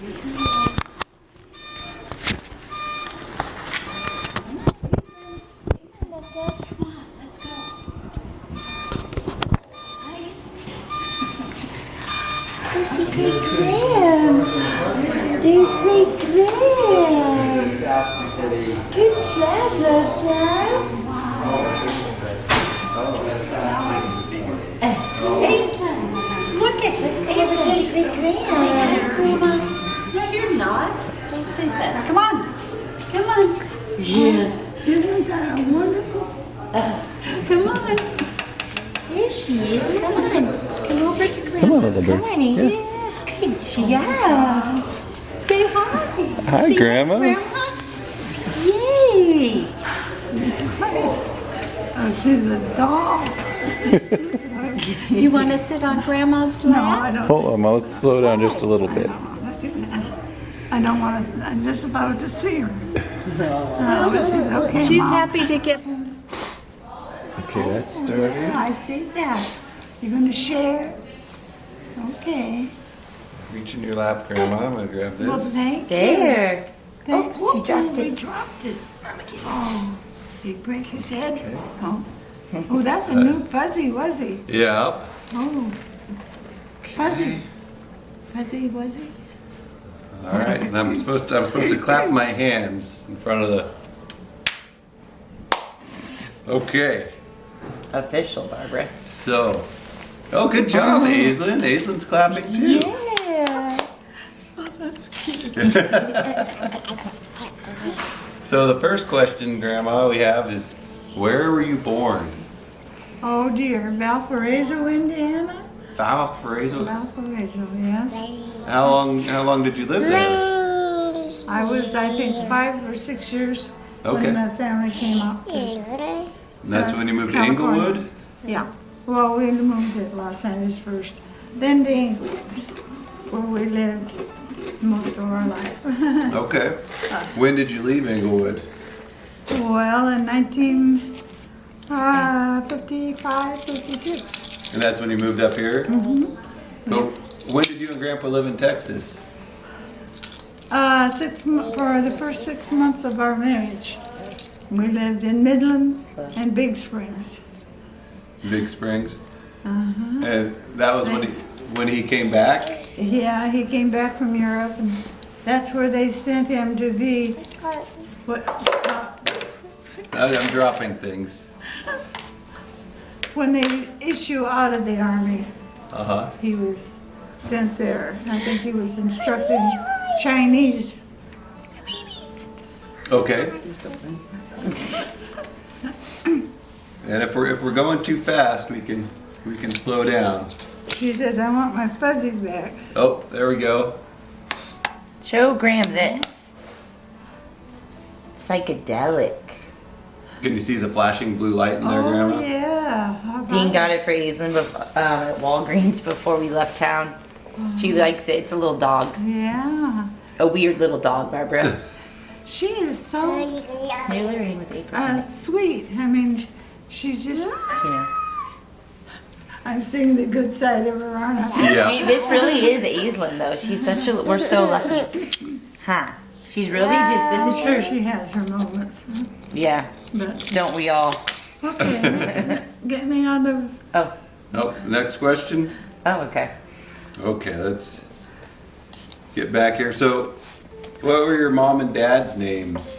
Great Graham. There's Great Graham. Good job, love Dad. Aislinn, look at it. Aislinn, Great Graham. Grandma. No, you're not. Don't say that. Come on. Come on. Yes. Isn't that wonderful? Come on. There she is. Come on. Come over to Grandma. Come on, little Come bird. on in. Yeah. Good job. Say hi. Hi, Say Grandma. Grandma. Yay. Oh, she's a doll. You want to sit on Grandma's No, lap? I don't. Hold on, let's slow down just a little bit. I don't want to. I'm just about to see her. Okay, She's Mom. happy to get. Okay, that's started. I see that. You're going to share? Okay. Reach in your lap, Grandma. I'm gonna grab Well, this. thank you. There. Thank- Oops, she dropped we it. dropped it. Oh, did he break his head? Okay. Oh. Oh, that's a new fuzzy wuzzy. Yeah. Oh. Fuzzy. Fuzzy wuzzy. All right, and I'm supposed to clap my hands in front of the. Okay. Official, Barbara. So. Oh, good job, Aislinn. Aislinn's clapping too. Yeah. Oh, that's cute. So the first question, Grandma, we have is, where were you born? Oh dear, Valparaiso, Indiana? Valparaiso. Valparaiso, yes. How long did you live there? I was, I think, 5 or 6 years Okay. when the family came up. And that's when you moved to California. Inglewood? Yeah. Well, we moved to Los Angeles first, then to Inglewood, where we lived most of our life. Okay. When did you leave Inglewood? Well, in 1955, 56. And that's when you moved up here? Mm-hmm. So when did you and Grandpa live in Texas? For the first 6 months of our marriage, we lived in Midland and Big Springs. Big Springs? Uh-huh. And that was when he came back? Yeah, he came back from Europe, and that's where they sent him to be. What? I'm dropping things. When they issue out of the army, Uh-huh. he was sent there. I think he was instructing Chinese. Okay. And if we're going too fast, we can slow down. She says, "I want my fuzzy back." Oh, there we go. Show Graham this. Psychedelic. Can you see the flashing blue light in there, Oh Grandma? yeah. How about Dean got it for Aislinn at Walgreens before we left town. She likes it. It's a little dog. Yeah. A weird little dog, Barbara. She is so You're learning with Aislinn. sweet. I mean, she's just. You know. I'm seeing the good side of her, aren't I? Yeah. This really is Aislinn, though. She's such a. We're so lucky. Huh? She's really just. This is Sure, true. she has her moments, Yeah. but Don't we all? okay. Get me out of. Oh. Oh, next question. Oh. Okay. Okay, let's get back here. So, what were your mom and dad's names?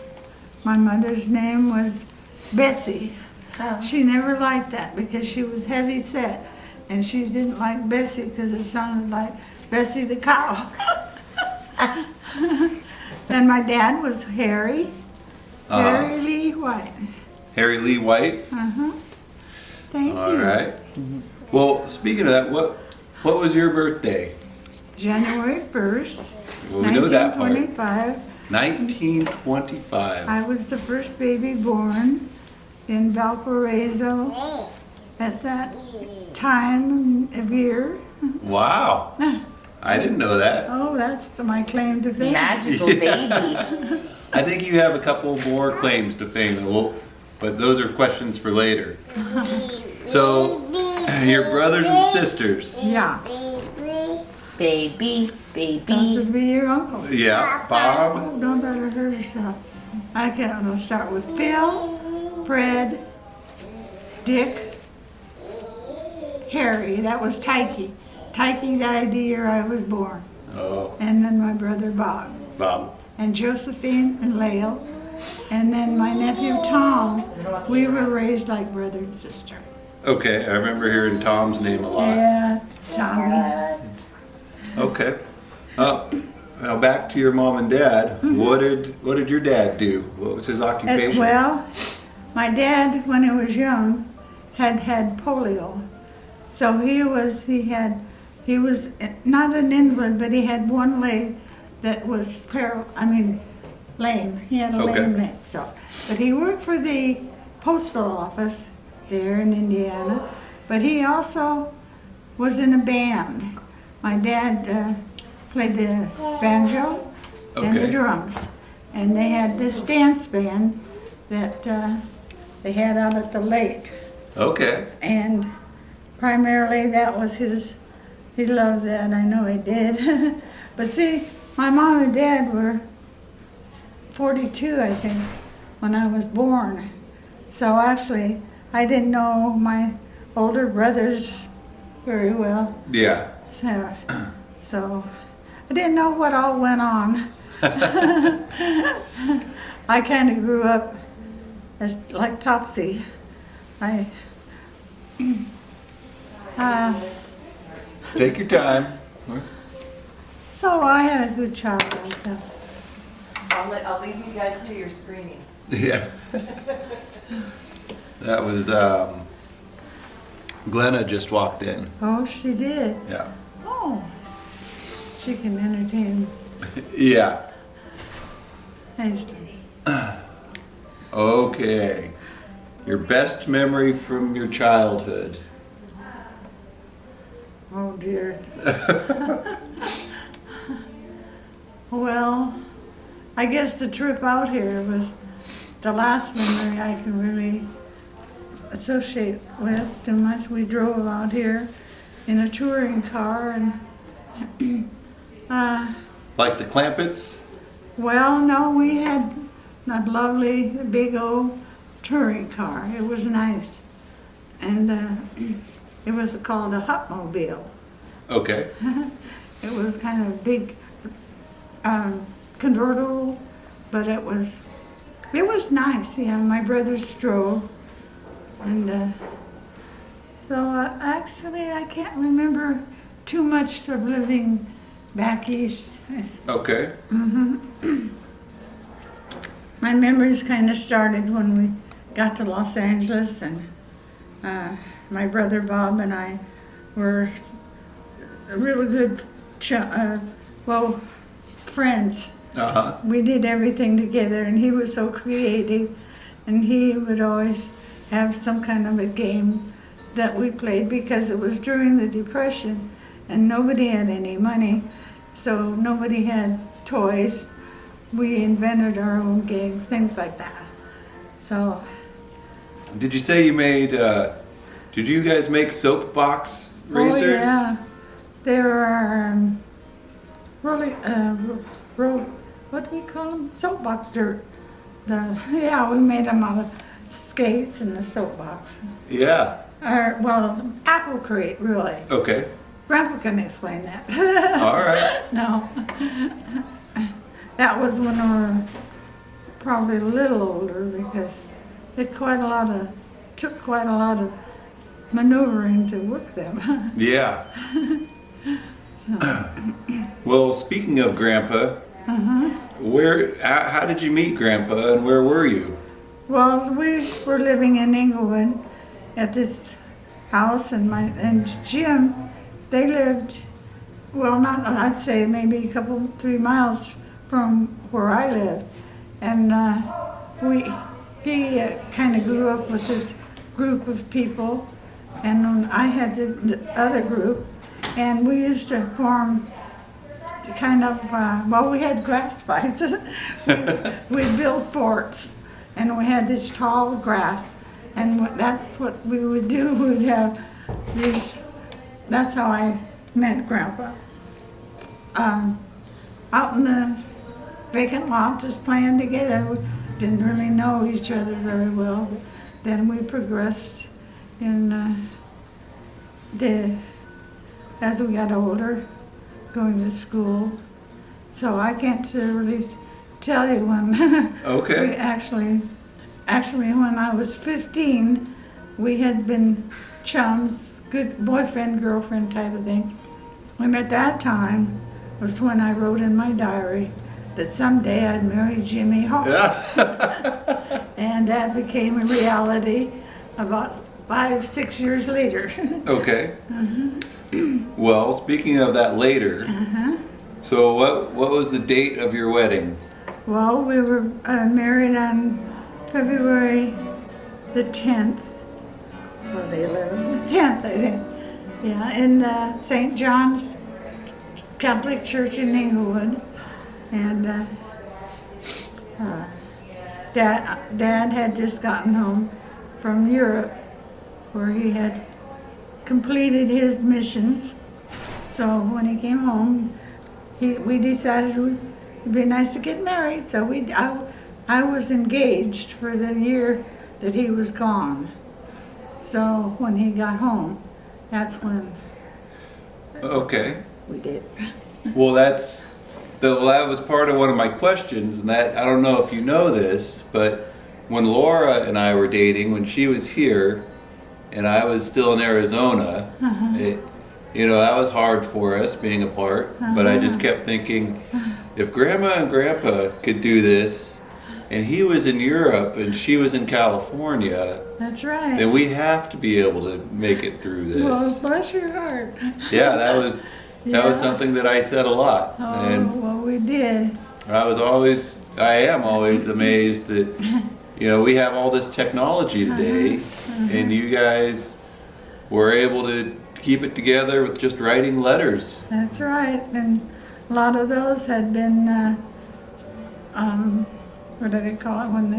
My mother's name was Bessie. Oh. She never liked that because she was heavy set, and she didn't like Bessie because it sounded like Bessie the cow. And my dad was Harry Uh-huh. Lee White. Harry Lee White. Uh-huh. Thank All you. right. Well, speaking of that, what was your birthday? January 1st, Well, we know that part. 1925. 1925. I was the first baby born in Valparaiso at that time of year. Wow. I didn't know that. Oh, that's my claim to fame. Magical baby. I think you have a couple more claims to fame, but those are questions for later. So, your brothers and sisters. Yeah. Baby, Those baby. would be your uncles. Yeah, Bob. Oh, don't let her hurt herself. I'll start with Phil, Fred, Dick, Harry. That was Tyke. Tyke died the year I was born. Oh, And then my brother Bob. Bob. And Josephine and Lael. And then my nephew Tom. We were raised like brother and sister. Okay, I remember hearing Tom's name a lot. Yeah, Tommy. Okay. Now back to your mom and dad. What did your dad do? What was his occupation? Well, my dad, when he was young, had polio. So he was not an invalid, but he had one leg that was lame. He had a Okay. lame leg. So, but he worked for the postal office there in Indiana. But he also was in a band. My dad played the banjo and the Okay. drums, and they had this dance band that they had out at the lake. Okay. And primarily that was he loved that, I know he did. But see, my mom and dad were 42, I think, when I was born. So actually, I didn't know my older brothers very well. Yeah. So I didn't know what all went on. I kind of grew up as like Topsy. Take your time. So I had a good childhood. I'll leave you guys to your screening. Yeah. That was Glenna just walked in. Oh, she did. Yeah. Oh, she can entertain Yeah. nicely. Okay. Your best memory from your childhood. Oh dear. Well, I guess the trip out here was the last memory I can really associate with too much. We drove out here in a touring car and Like the Clampetts? well, no, we had that lovely big old touring car. It was nice. And it was called a Hupmobile. Okay. It was kind of big convertible, but it was nice. Yeah, my brothers drove, and so actually I can't remember too much of living back east. Okay. My memories kind of started when we got to Los Angeles, and my brother Bob and I were really good, friends. Uh-huh. We did everything together, and he was so creative, and he would always have some kind of a game that we played because it was during the Depression, and nobody had any money, so nobody had toys. We invented our own games, things like that. So, Did you say you made, did you guys make soapbox racers? oh yeah, there are really, what do we call them? Soapbox dirt. Yeah, we made them out of skates and the soapbox. Yeah. Well, apple crate, really. Okay. Grandpa can explain that. All right. No. That was when we were probably a little older because it took quite a lot of maneuvering to work them. Yeah. Well, speaking of Grandpa, how did you meet Grandpa and where were you? Well, we were living in Inglewood at this house, and Jim, they lived, well, I'd say maybe 3 miles from where I lived, and he kind of grew up with this group of people, and I had the other group, and we used to form kind of, we had grass fights. We'd build forts, and we had this tall grass, and that's what we would do. We'd have these, that's how I met Grandpa. out in the vacant lot just playing together. We didn't really know each other very well. But then we progressed in as we got older, going to school. So I can't really tell you when. Okay. We actually, when I was 15, we had been chums, good boyfriend, girlfriend type of thing. And at that time was when I wrote in my diary that someday I'd marry Jimmy Hall. Yeah. And that became a reality about 5-6 years later. Okay. Well, speaking of that later, so what was the date of your wedding? Well, we were married on February the 10th, or the 11th, the 10th, I think. Yeah, in St. John's Catholic Church in Inglewood. And Dad had just gotten home from Europe, where he had completed his missions. So when he came home, we decided it would be nice to get married. So I was engaged for the year that he was gone. So when he got home, that's when Okay. we did. Well, that was part of one of my questions, and that I don't know if you know this, but when Laura and I were dating, when she was here, and I was still in Arizona, that was hard for us being apart. But I just kept thinking, if Grandma and Grandpa could do this, and he was in Europe and she was in California, That's right. then we have to be able to make it through this. Well, bless your heart. Yeah, that was Yeah. something that I said a lot, Oh, and well, we did. I am always amazed that we have all this technology today, and you guys were able to keep it together with just writing letters. That's right. And a lot of those had been, what do they call it when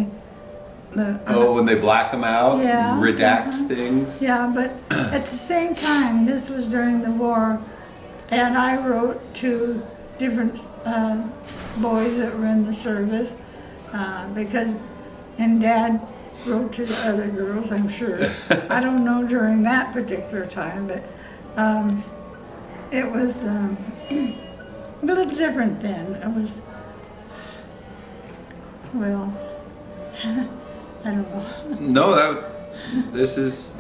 When they black them out, Yeah, redact things. Yeah, but at the same time, this was during the war, and I wrote to different boys that were in the service, and Dad wrote to the other girls, I'm sure. I don't know during that particular time, but it was a little different then. It was, well, I don't know. This is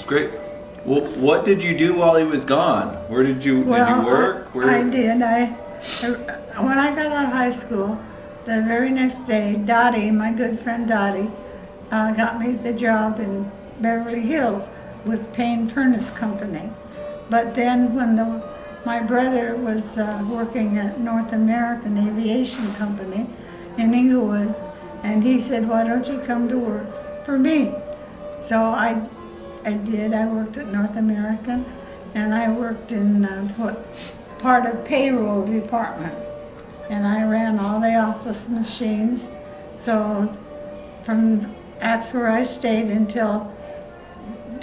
great. Well, what did you do while he was gone? Where did you work? I did. When I got out of high school, the very next day, Dottie, my good friend Dottie, got me the job in Beverly Hills with Payne Furnace Company. But then when my brother was working at North American Aviation Company in Inglewood, and he said, "Why don't you come to work for me?" So I did. I worked at North American, and I worked in part of payroll department, and I ran all the office machines. So that's where I stayed until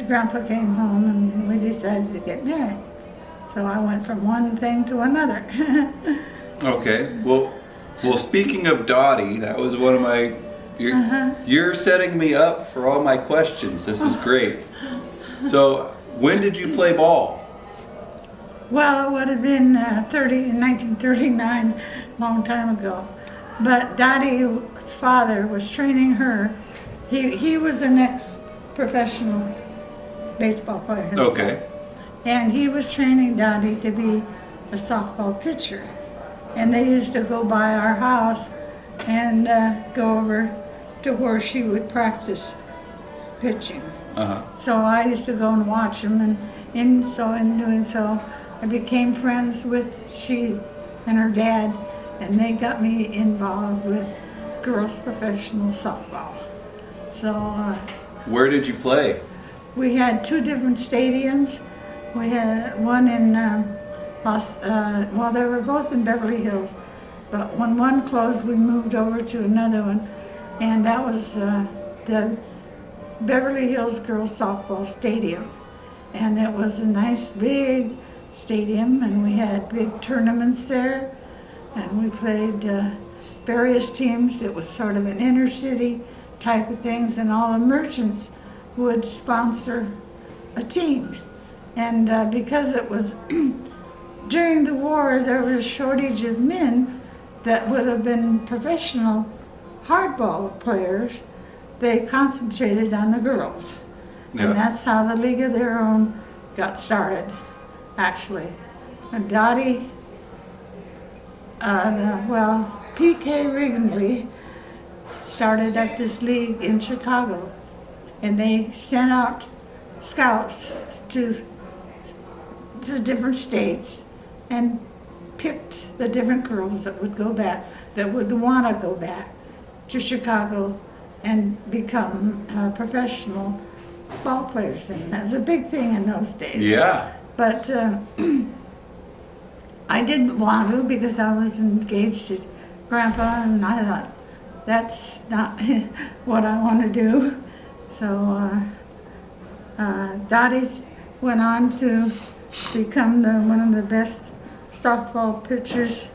Grandpa came home, and we decided to get married. So I went from one thing to another. Okay. Well, speaking of Dottie, that was one of my. You're setting me up for all my questions. This is great. So, when did you play ball? Well, it would have been 1939, long time ago. But Dottie's father was training her. He was an ex-professional baseball player himself. Okay. And he was training Dottie to be a softball pitcher. And they used to go by our house and go over to where she would practice pitching. So I used to go and watch them, and in doing so, I became friends with she and her dad, and they got me involved with girls' professional softball. So Where did you play? we had two different stadiums. We had one in they were both in Beverly Hills, but when one closed, we moved over to another one, and that was the Beverly Hills Girls Softball Stadium. And it was a nice big stadium, and we had big tournaments there, and we played various teams. It was sort of an inner city type of things, and all the merchants would sponsor a team. And because it was during the war, there was a shortage of men that would have been professional hardball players. They concentrated on the girls. Yeah. And that's how the League of Their Own got started, actually. And Dottie, P.K. Wrigley started up this league in Chicago, and they sent out scouts to different states and picked the different girls that would go back, that would want to go back to Chicago and become professional ball players. And that was a big thing in those days. Yeah. But I didn't want to because I was engaged to Grandpa, and I thought, that's not what I want to do. So Dottie went on to become one of the best softball pitchers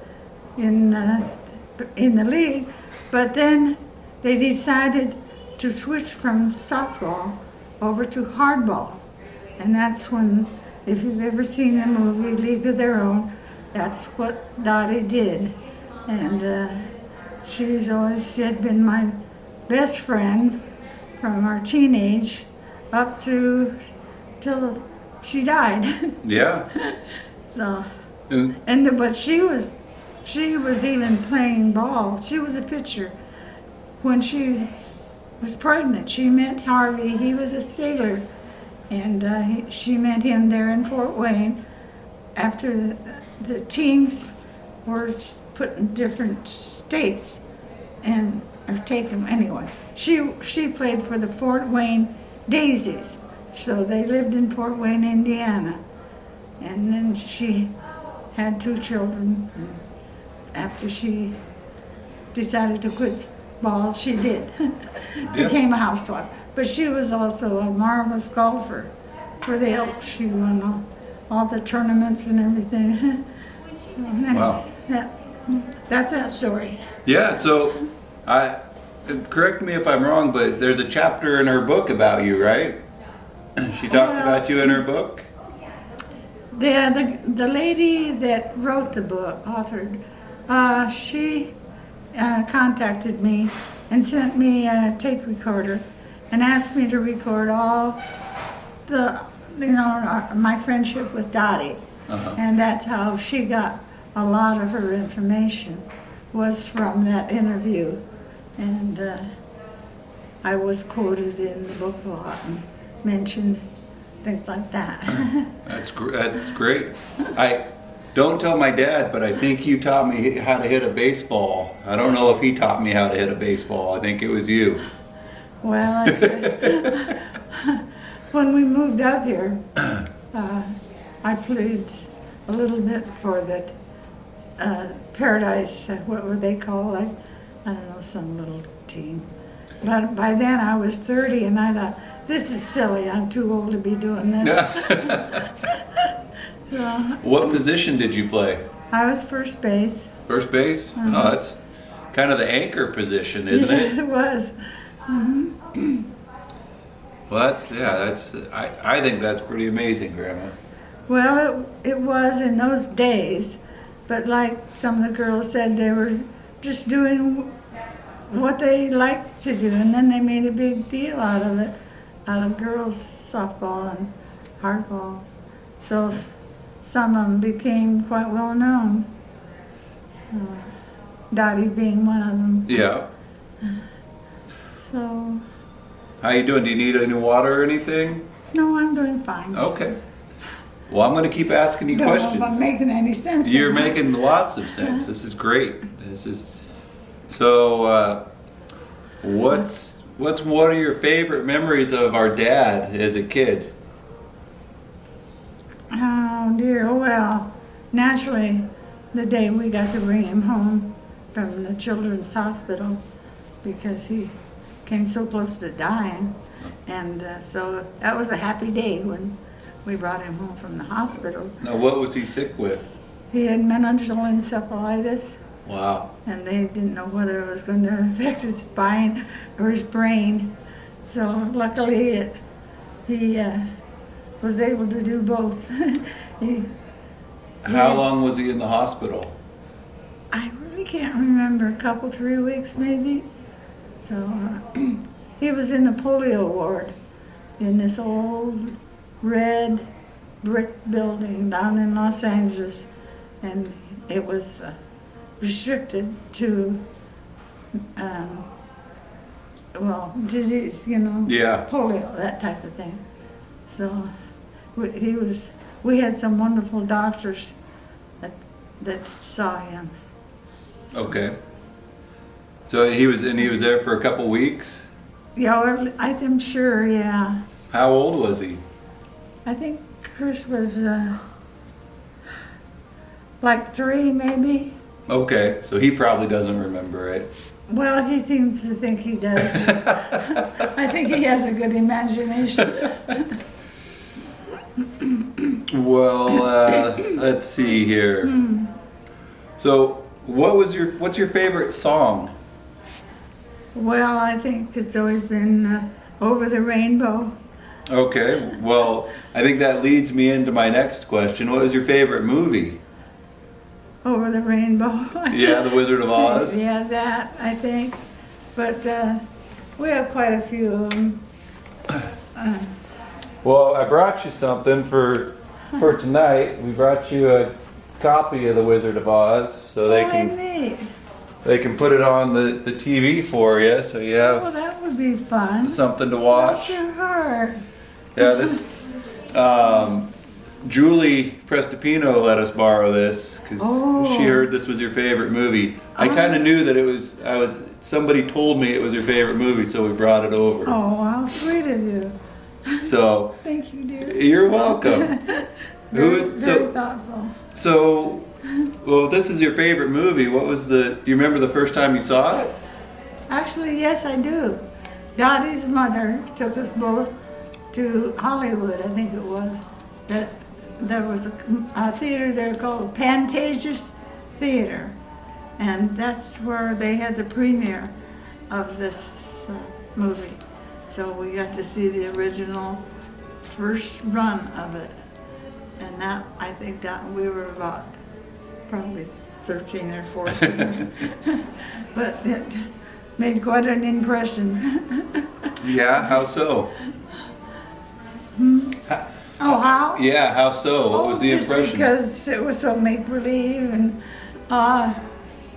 in the league. But then they decided to switch from softball over to hardball. And that's when, if you've ever seen the movie League of Their Own, that's what Dottie did. And she had been my best friend from our teenage up through till she died. Yeah. So, And but she was even playing ball. She was a pitcher. When she was pregnant, she met Harvey. He was a sailor, and she met him there in Fort Wayne. After the teams were put in different states, and or taken anyway. She played for the Fort Wayne Daisies, so they lived in Fort Wayne, Indiana, and then she had 2 children. After she decided to quit ball, she did. Became a housewife. But she was also a marvelous golfer for the Elks. She won all the tournaments and everything. So, Wow. That's that story. yeah, so correct me if I'm wrong, but there's a chapter in her book about you, right? She talks Well, about you in her book? The lady that wrote the book, authored, she contacted me and sent me a tape recorder and asked me to record all my friendship with Dottie. Uh-huh. And that's how she got a lot of her information, was from that interview. And I was quoted in the book a lot and mentioned things like that. That's great. I don't tell my dad, but I think you taught me how to hit a baseball. I don't know if he taught me how to hit a baseball. I think it was you. Well, when we moved up here, I played a little bit for the Paradise, what would they call it? I don't know, some little team. But by then I was 30, and I thought, this is silly, I'm too old to be doing this. So, What position did you play? I was first base. First base? Uh-huh. Oh, that's kind of the anchor position, isn't it? It was. Well, I think that's pretty amazing, Grandma. Well, it was in those days, but like some of the girls said, they were just doing what they liked to do, and then they made a big deal out of it, out of girls softball and hardball. So some of them became quite well known. Dottie being one of them. Yeah. So, How you doing? Do you need any water or anything? no, I'm doing fine. Okay. Well, I'm going to keep asking you Don't questions. know if I'm making any sense. or You're not. making lots of sense. This is great. So. What's one of your favorite memories of our dad as a kid? Oh dear, well, naturally, the day we got to bring him home from the children's hospital, because he came so close to dying, and so that was a happy day when we brought him home from the hospital. Now, what was he sick with? He had meningeal encephalitis, Wow. and they didn't know whether it was going to affect his spine or his brain. So luckily, he was able to do both. How long was he in the hospital? I really can't remember, 3 weeks maybe. So he was in the polio ward in this old red brick building down in Los Angeles, and it was restricted to, disease, Yeah. polio, that type of thing. So we had some wonderful doctors that saw him. Okay. So he was there for a couple weeks? Yeah, well, I'm sure, yeah. How old was he? I think Chris was like 3 maybe. Okay, so he probably doesn't remember it. Well, he seems to think he does. I think he has a good imagination. Well, let's see here. So, what's your favorite song? Well, I think it's always been Over the Rainbow. Okay, well, I think that leads me into my next question. What was your favorite movie? Over the Rainbow. Yeah, The Wizard of Oz? Yeah, that, I think. But we have quite a few of them. Well, I brought you something for tonight. We brought you a copy of The Wizard of Oz, so Neat. they can put it on the TV for you, so you Oh, have that would be fun. something to Bless watch. your heart. Yeah, this Julie Prestipino let us borrow this because Oh. she heard this was your favorite movie. I kind of knew that it was. Somebody told me it was your favorite movie, so we brought it over. Oh, how sweet of you. So Thank you, dear. you're welcome. Very So thoughtful. So, well, this is your favorite movie. Do you remember the first time you saw it? Actually, yes, I do. Dottie's mother took us both to Hollywood, I think it was. That there was a theater there called Pantages Theater, and that's where they had the premiere of this movie. So we got to see the original first run of it, and that I think that we were about probably 13 or 14, but it made quite an impression. Yeah, how so? Oh, how? Yeah, how so? What was the just impression? Because it was so make-believe, and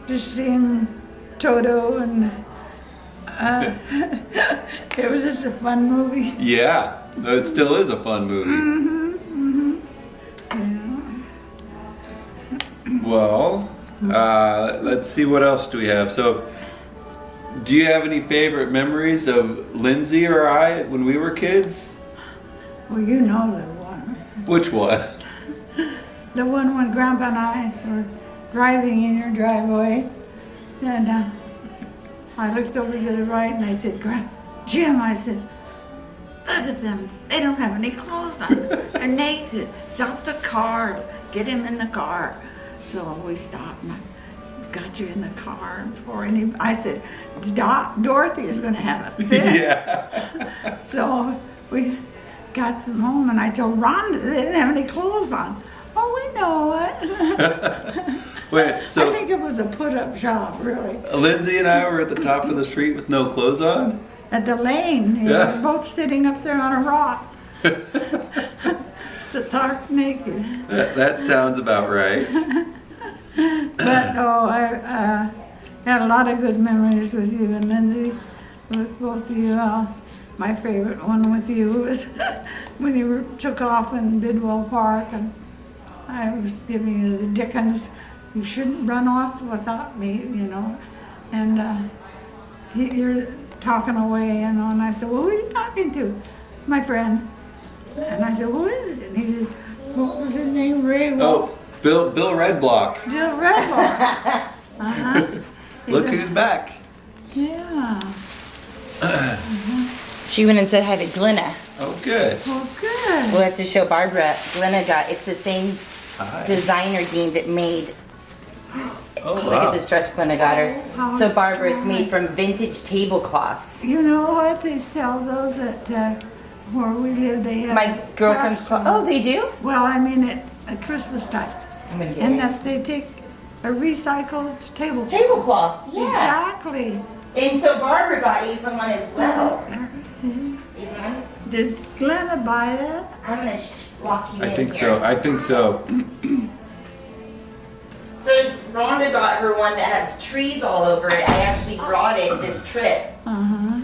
just seeing Toto, and it was just a fun movie. Yeah, it still is a fun movie. Well, let's see, what else do we have? So, do you have any favorite memories of Lindsay or I when we were kids? Well, you know the one. Which one? The one when Grandpa and I were driving in your driveway, and I looked over to the right and I said, Jim, I said, look at them. They don't have any clothes on. They're naked. Stop the car. Get him in the car. So we stopped and I got you in the car before I said, Dorothy is going to have a fit. Yeah. So we got them home and I told Rhonda they didn't have any clothes on. Oh, we know it. Wait, so I think it was a put-up job, really. Lindsay and I were at the top of the street with no clothes on? At the lane, Yeah. we're both sitting up there on a rock. Stark naked. That sounds about right. But I had a lot of good memories with you and Lindsay, with both of you. My favorite one with you was when you took off in Bidwell Park, and I was giving you the Dickens. You shouldn't run off without me, And you're talking away, and I said, well, who are you talking to? My friend. And I said, who is it? And he said, what was his name? Ray Wolf? Oh, Bill Redblock. Jill Redlaw. Look who's back. Yeah. She went and said hi to Glenna. Oh, good. Well, good. Good. We'll have to show Barbara. Glenna got, it's the same Hi. designer, Dean, that made, Oh, look wow. at this dress Glenna got her. How So Barbara, it's nice. made from vintage tablecloths. You know what? They sell those at where we live. They have My girlfriend's craft oh, they do? Well, I mean at Christmas time, I'm gonna get and it. that they take a recycled table. Tablecloths, yeah. Exactly. And so Barbara got Aislinn one as well. Aislinn, Did Glenna buy that? I'm gonna lock you in I think here. so. I think so. So Rhonda got her one that has trees all over it. I actually brought it this trip. Uh-huh.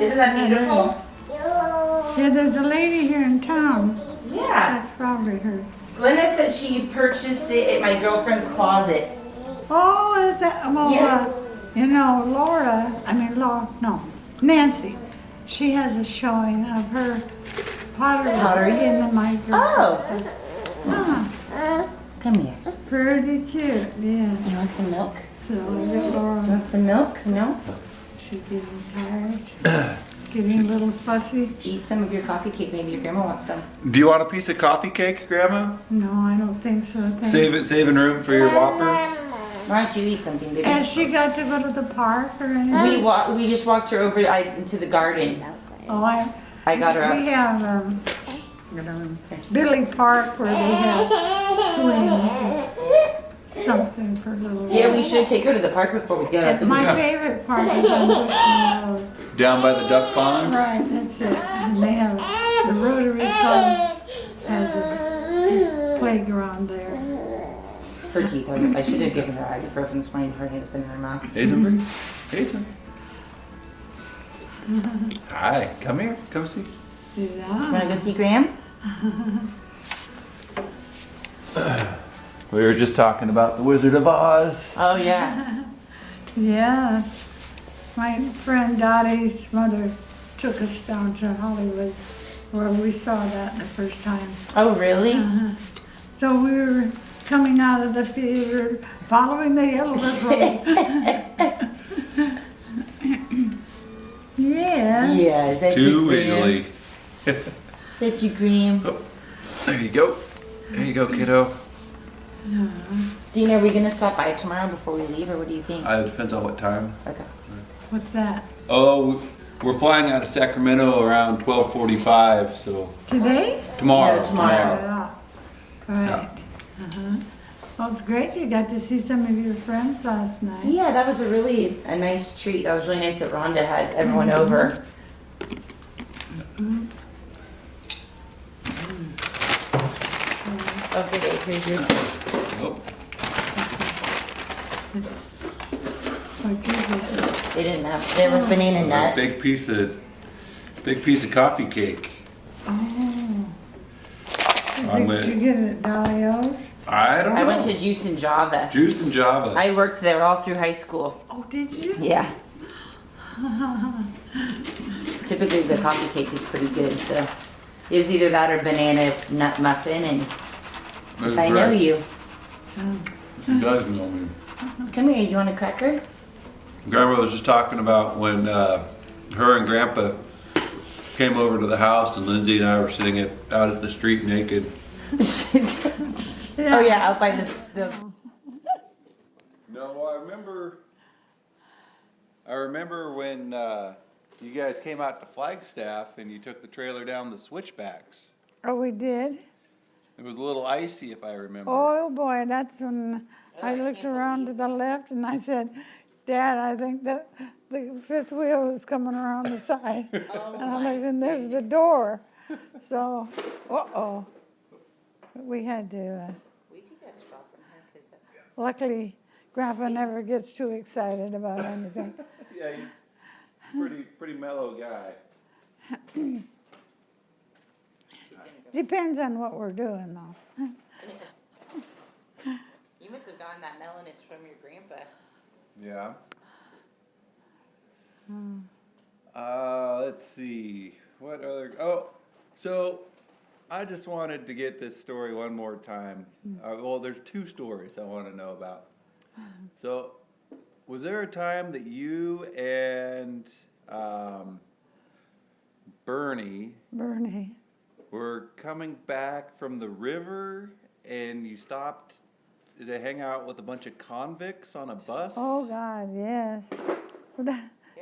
Isn't that beautiful? Yeah, there's a lady here in town. Yeah. That's probably her. Glenna said she purchased it at my girlfriend's closet. Oh, is that? Well, Yeah. you know, Nancy. She has a showing of her pottery in the microwave. Oh. Come here. Pretty cute, yeah. You want some milk? So I got Laura. You want some milk? No? She's getting tired. She's getting a little fussy. Eat some of your coffee cake. Maybe your grandma wants some. Do you want a piece of coffee cake, Grandma? No, I don't think so. Saving room for your Whopper? Why don't you eat something, baby? Has she got to go to the park or anything? We just walked her over into the garden. Oh, I got her We out. have Billy Park where they have swings. It's something for little. Yeah, we should take her to the park before we go. That's what My Yeah. favorite park is on Bushman Road. Down by the duck pond? Right, that's it. And they have the Rotary Club has a playground there. her teeth are. I should have given her ibuprofen this morning. Her hand's been in her mouth. Hazen? Hazen? Hi, come here. Come see. You want to Yeah. go see Graham? We were just talking about the Wizard of Oz. Oh yeah. Yes. My friend Dottie's mother took us down to Hollywood where we saw that the first time. Oh really? Uh-huh. So we were coming out of the theater, following the yellow brick road. Yes. Yeah. Is that Too you, Graham? wiggly. Is that you, Graham? Oh, there you go. There you go, kiddo. Dean, are we gonna stop by tomorrow before we leave, or what do you think? It depends on what time. Okay. What's that? Oh, we're flying out of Sacramento around 12:45, so Today? tomorrow. No, tomorrow. Yeah. Right. Uh-huh. Well, it's great you got to see some of your friends last night. Yeah, that was a nice treat. That was really nice that Rhonda had everyone over. Okay, Dave, here's your. Oh, What you did. They didn't have. There was banana a nut. big piece of coffee cake. Oh. I'm Did with- you get it at Dalio's? I don't know. I went to Juice and Java. Juice and Java. I worked there all through high school. Oh, did you? Yeah. Typically the coffee cake is pretty good, so it was either that or banana nut muffin. And That's if I know correct. you, So, She does know me. come here. Do you want a cracker? Grandma was just talking about when her and Grandpa came over to the house, and Lindsay and I were sitting out at the street naked. yeah. Oh yeah, out by the. No, well, I remember when you guys came out to Flagstaff and you took the trailer down the switchbacks. Oh, we did? It was a little icy, if I remember. Oh, boy, that's when I looked around to the left and I said, Dad, I think that the fifth wheel is coming around the side. And I'm like, and there's the door. So, uh-oh. We had to, luckily, Grandpa never gets too excited about anything. Yeah, he's pretty mellow guy. Depends on what we're doing, though. You must have gotten that melanist from your grandpa. Yeah. Let's see. What other? Oh, so I just wanted to get this story one more time. Well, there's two stories I want to know about. So, was there a time that you and Bernie Bernie. were coming back from the river and you stopped to hang out with a bunch of convicts on a bus. Oh, God, yes.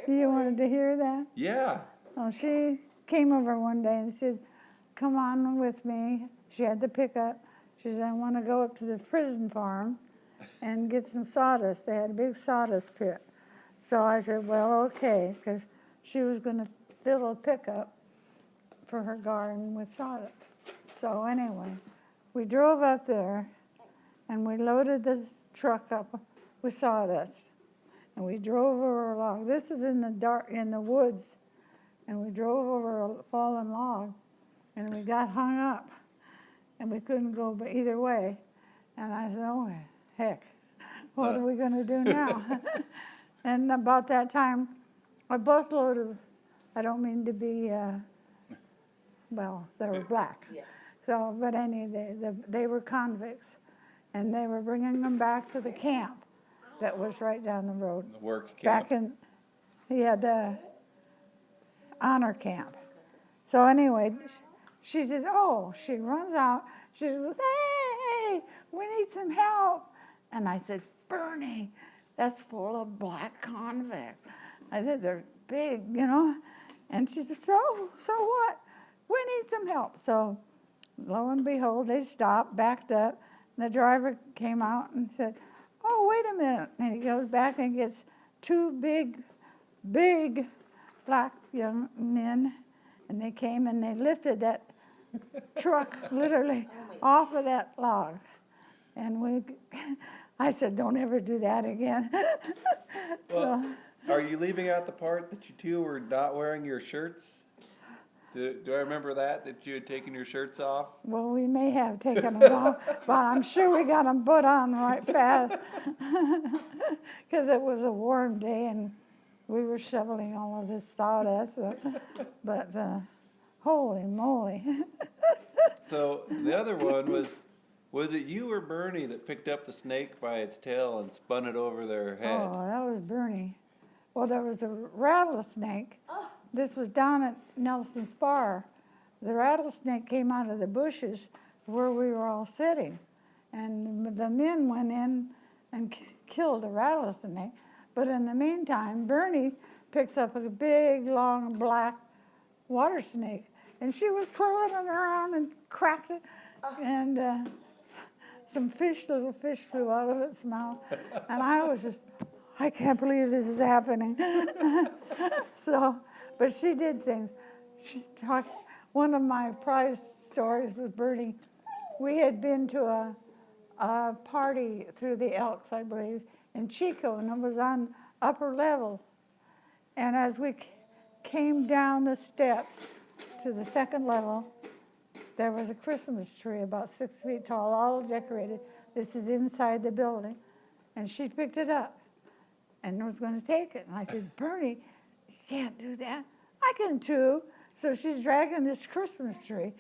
You wanted to hear that? Yeah. Well, she came over one day and said, come on with me. She had the pickup. She said, I want to go up to the prison farm and get some sawdust. They had a big sawdust pit. So I said, well, okay, because she was going to fill a pickup for her garden with sawdust. So anyway, we drove up there and we loaded the truck up with sawdust. And we drove over a log. This is in the dark, in the woods. And we drove over a fallen log. And we got hung up. And we couldn't go either way. And I said, oh, heck, what are we going to do now? And about that time, a busload of, I don't mean to be, well, they were black. Yeah. So, but they were convicts. And they were bringing them back to the camp that was right down the road. The work camp. Back in, he had honor camp. So anyway, she says, oh, she runs out. She says, hey, we need some help. And I said, Bernie, that's full of black convicts. I said, they're big, you know. And she said, so what? We need some help. So lo and behold, they stopped, backed up. And the driver came out and said, oh, wait a minute. And he goes back and gets two big black young men. And they came and they lifted that truck literally off of that log. And I said, don't ever do that again. Well, are you leaving out the part that you two were not wearing your shirts? Do I remember that you had taken your shirts off? Well, we may have taken them off, but I'm sure we got them put on right fast. Because it was a warm day and we were shoveling all of this sawdust. But holy moly. So the other one was it you or Bernie that picked up the snake by its tail and spun it over their head? Oh, that was Bernie. Well, there was a rattlesnake. This was down at Nelson's Bar. The rattlesnake came out of the bushes where we were all sitting. And the men went in and killed the rattlesnake. But in the meantime, Bernie picks up a big, long, black water snake. And she was twirling it around and cracked it. And some little fish flew out of its mouth. And I was just, I can't believe this is happening. But she did things. One of my prize stories with Bernie, we had been to a party through the Elks, I believe, in Chico, and it was on upper level. And as we came down the steps to the second level, there was a Christmas tree about 6 feet tall, all decorated. This is inside the building. And she picked it up and was going to take it. And I said, Bernie, you can't do that. I can too. So she's dragging this Christmas tree.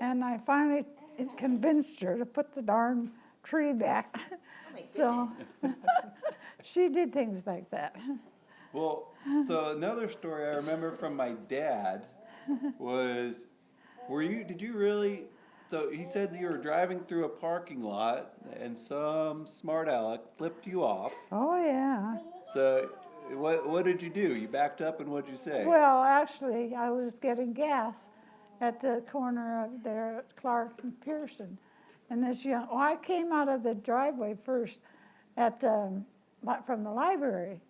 And I finally convinced her to put the darn tree back. Oh my So she did things like that. Well, so another story I remember from my dad was, did you really, so he said that you were driving through a parking lot and some smart aleck flipped you off. Oh, yeah. So what did you do? You backed up and what'd you say? Well, actually, I was getting gas at the corner of there at Clark and Pearson. And I came out of the driveway first from the library.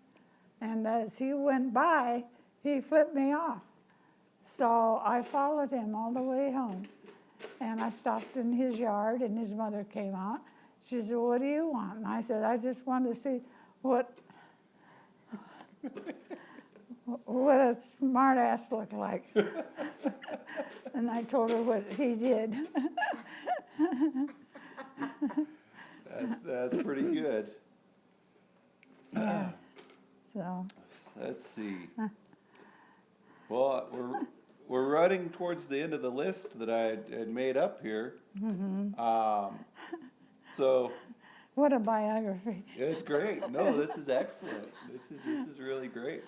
And as he went by, he flipped me off. So I followed him all the way home. And I stopped in his yard, and his mother came out. She said, what do you want? And I said, I just want to see what a smart ass looked like. And I told her what he did. That's pretty good. Yeah. So. Let's see. Well, we're running towards the end of the list that I had made up here. Mm-hmm. So. What a biography. It's great. No, this is excellent. This is really great.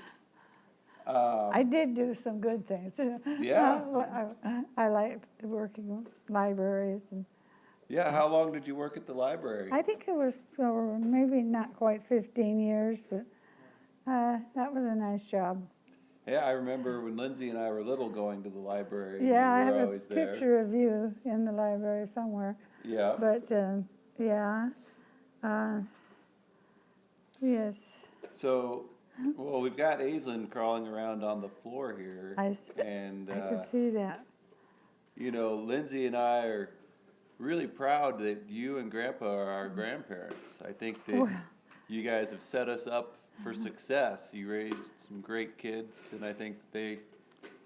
I did do some good things. Yeah. I liked working in libraries, and Yeah, how long did you work at the library? I think it was maybe not quite 15 years, but that was a nice job. Yeah, I remember when Lindsay and I were little going to the library. Yeah, I we have were a always there. picture of you in the library somewhere. Yeah. But yeah, yes, So, well, we've got Aislinn crawling around on the floor here. And, I could see that. you know, Lindsay and I are really proud that you and Grandpa are our grandparents. I think that Well. you guys have set us up for success. You raised some great kids, and I think that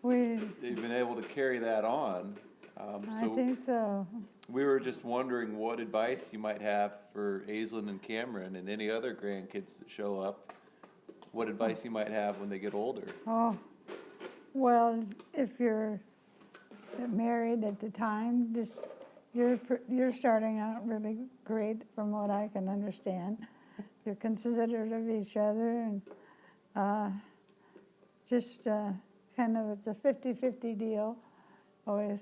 they've been able to carry that on. I think so. We were just wondering what advice you might have for Aislinn and Cameron and any other grandkids that show up. What advice you might have when they get older. Oh, well, if you're married at the time, just you're starting out really great from what I can understand. You're considerate of each other, and just kind of it's a 50-50 deal. Always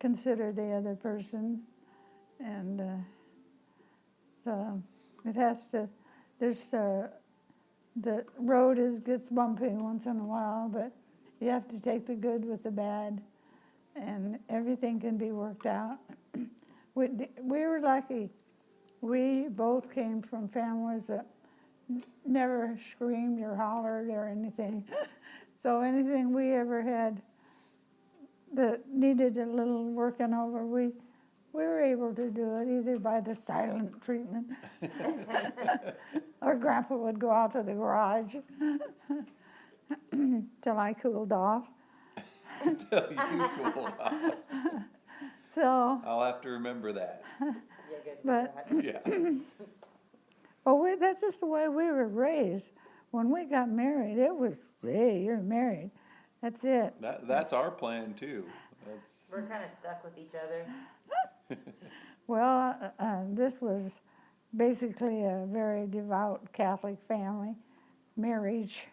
consider the other person, and so it has to. There's the road gets bumpy once in a while, but you have to take the good with the bad, and everything can be worked out. We were lucky. We both came from families that never screamed or hollered or anything. So anything we ever had that needed a little working over, we were able to do it either by the silent treatment or Grandpa would go out to the garage till I cooled off. Until you cool off. So, I'll have to remember that. but Yeah. that's just the way we were raised. When we got married, it was, hey, you're married. That's it. That's our plan too. That's We're kind of stuck with each other. Well, this was basically a very devout Catholic family marriage,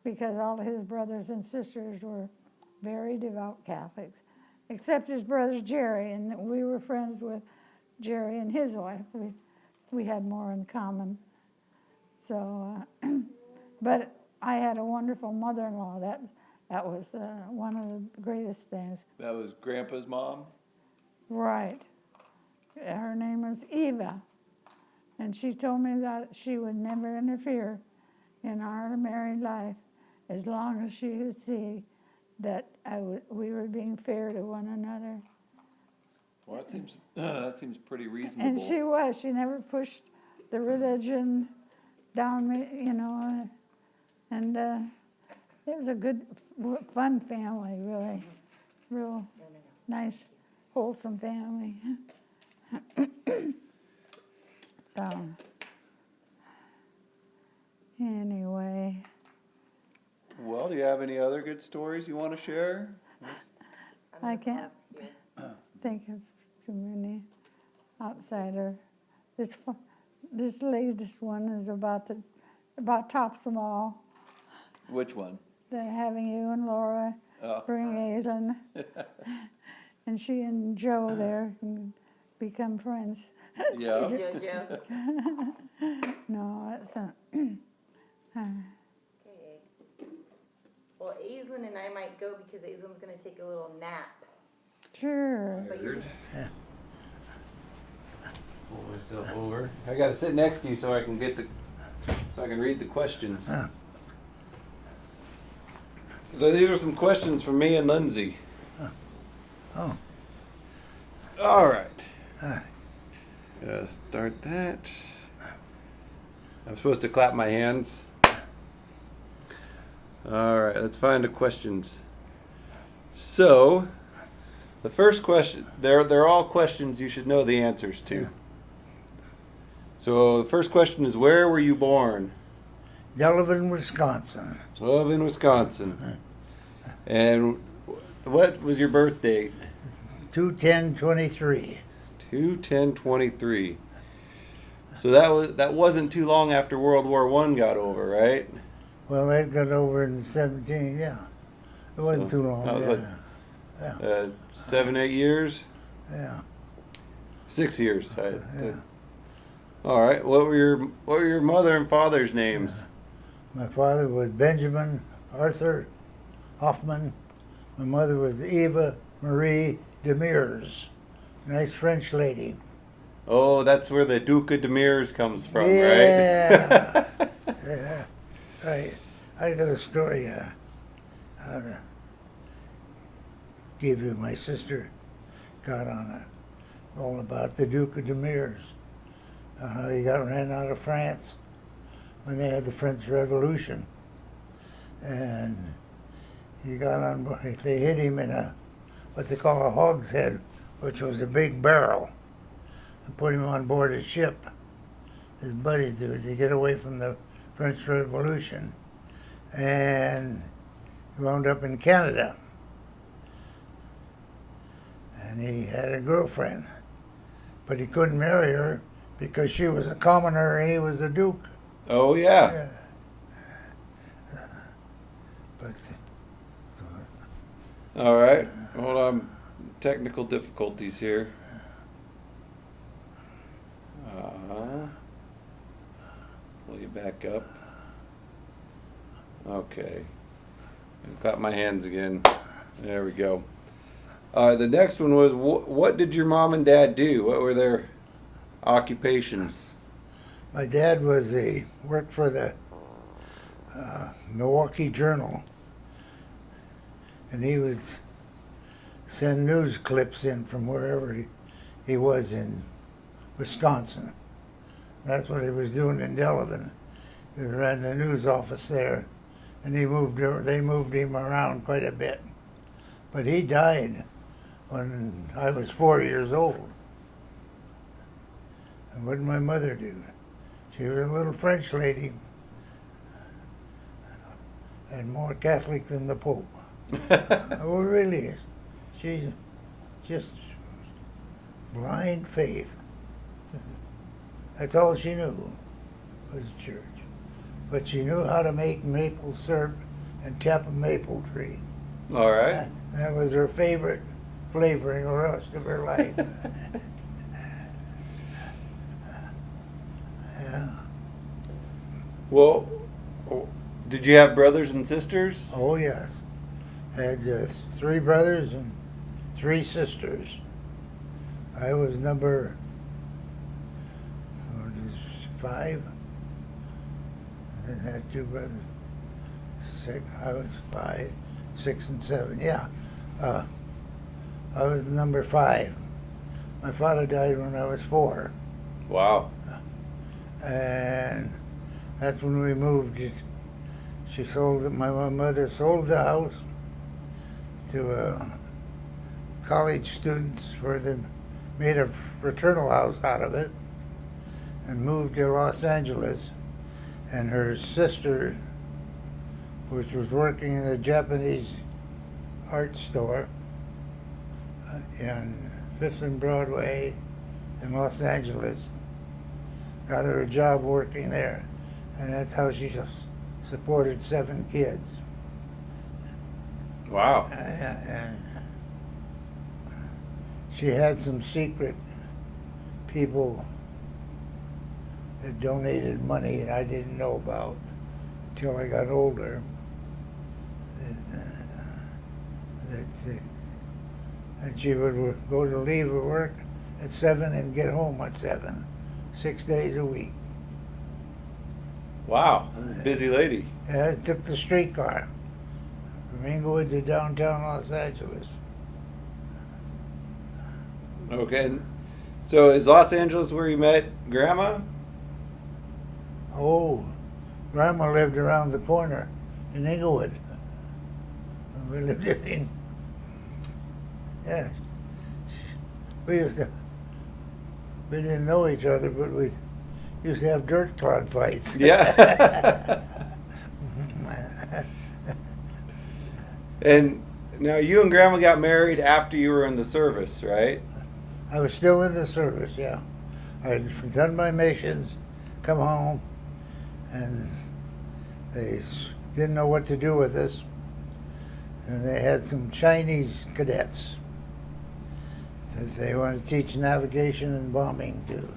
because all of his brothers and sisters were very devout Catholics, except his brother Jerry, and we were friends with Jerry and his wife. We had more in common. So, but I had a wonderful mother-in-law. That was one of the greatest things. That was Grandpa's mom? Right. Her name was Eva, and she told me that she would never interfere in our married life as long as she could see that we were being fair to one another. Well, that seems pretty reasonable. And she was. She never pushed the religion down me, and it was a good, fun family, really. Real nice, wholesome family. So, anyway. Well, do you have any other good stories you want to share? I can't think of too many outsider. This latest one is about tops them all. Which one? Having you and Laura bring Aislinn, and she and Joe there can become friends. Yeah. Jojo. No, it's not. Okay. Well, Aislinn and I might go because Aislinn's gonna take a little nap. Sure. But you're Pull myself over. I got to sit next to you so I can read the questions. So these are some questions from me and Lindsay. Oh. All right. Start that. I'm supposed to clap my hands. All right, let's find the questions. So, the first question, they're all questions you should know the answers to. So, the first question is, where were you born? Delavan, Wisconsin. Delavan, Wisconsin. And what was your birth date? 2/10/23. 2/10/23. So that wasn't too long after World War I got over, right? Well, that got over in 17, yeah. It wasn't too long, That was yeah. 7, 8 years? Yeah. 6 years. Yeah. All right. What were your mother and father's names? My father was Benjamin Arthur Hoffman. My mother was Eva Marie Demers. Nice French lady. Oh, that's where the Duke of Demers comes from, Yeah. right? Yeah. Right. I got a story how to give you. My sister got on it. All about the Duke of Demers. How he ran out of France when they had the French Revolution. And he got on board. They hit him in what they call a hogshead, which was a big barrel, and put him on board a ship. His buddies do to get away from the French Revolution. And he wound up in Canada. And he had a girlfriend, but he couldn't marry her because she was a commoner and he was a duke. Oh, yeah. But All right. Hold on. Technical difficulties here. Pull you back up. Okay. I've got my hands again. There we go. The next one was, what did your mom and dad do? What were their occupations? my dad worked for the Milwaukee Journal, and he would send news clips in from wherever he was in Wisconsin. That's what he was doing in Delavan. He ran the news office there, and they moved him around quite a bit. But he died when I was 4 years old. And what did my mother do? She was a little French lady and more Catholic than the Pope. Oh, really? She's just blind faith. That's all she knew was church. But she knew how to make maple syrup and tap a maple tree. All right. That was her favorite flavoring the rest of her life. Yeah. Well, did you have brothers and sisters? Oh, yes. Had 3 brothers and 3 sisters. I was number 5. And had 2 brothers. 6. I was 5, 6, and 7. Yeah. I was number 5. My father died when I was 4. Wow. And that's when we moved. My mother sold the house to college students where they made a fraternal house out of it and moved to Los Angeles. And her sister, which was working in a Japanese art store on 5th and Broadway in Los Angeles, got her a job working there. And that's how she supported 7 kids. Wow. And she had some secret people that donated money that I didn't know about until I got older. And she would go to leave her work at 7 and get home at 7, 6 days a week. Wow. Busy lady. And I took the streetcar from Inglewood to downtown Los Angeles. Okay. So is Los Angeles where you met Grandma? Oh, Grandma lived around the corner in Inglewood. We lived in, yeah. We didn't know each other, but we used to have dirt clod fights. Yeah. And now you and Grandma got married after you were in the service, right? I was still in the service, yeah. I had done my missions, come home, and They didn't know what to do with us, and they had some Chinese cadets that they wanted to teach navigation and bombing to.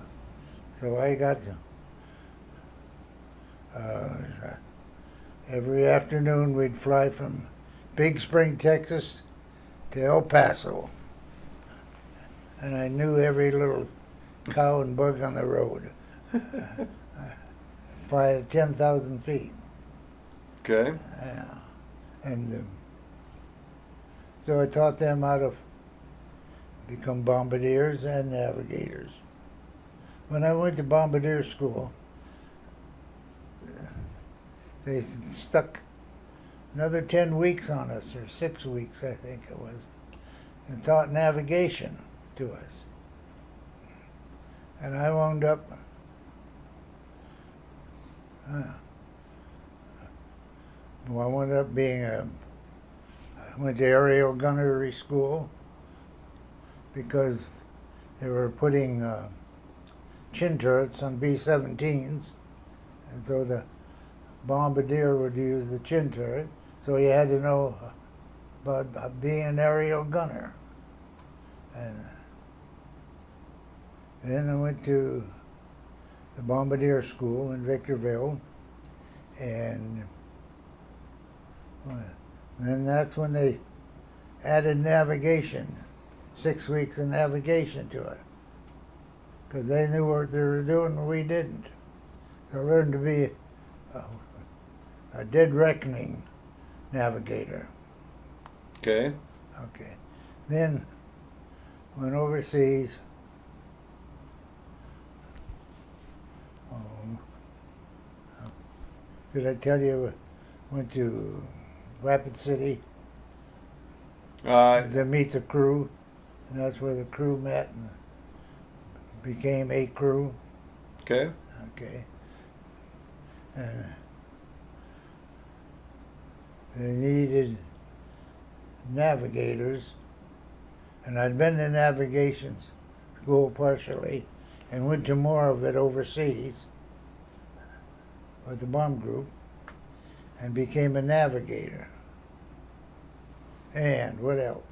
So I got to. Every afternoon we'd fly from Big Spring, Texas to El Paso. And I knew every little cow and bug on the road. Fly at 10,000 feet. Okay. Yeah. And so I taught them how to become bombardiers and navigators. When I went to bombardier school, they stuck another 10 weeks on us, or 6 weeks, I think it was, and taught navigation to us. And I wound up being I went to aerial gunnery school because they were putting chin turrets on B-17s, and so the bombardier would use the chin turret, so he had to know about being an aerial gunner. And then I went to the bombardier school in Victorville, and then that's when they added navigation, 6 weeks of navigation to it, because they knew what they were doing and we didn't. So I learned to be a dead reckoning navigator. Okay. Okay. Then went overseas. Did I tell you went to Rapid City to meet the crew? And that's where the crew met and became a crew. Okay. Okay. And they needed navigators, and I'd been to navigation school partially and went to more of it overseas with the bomb group and became a navigator. And what else?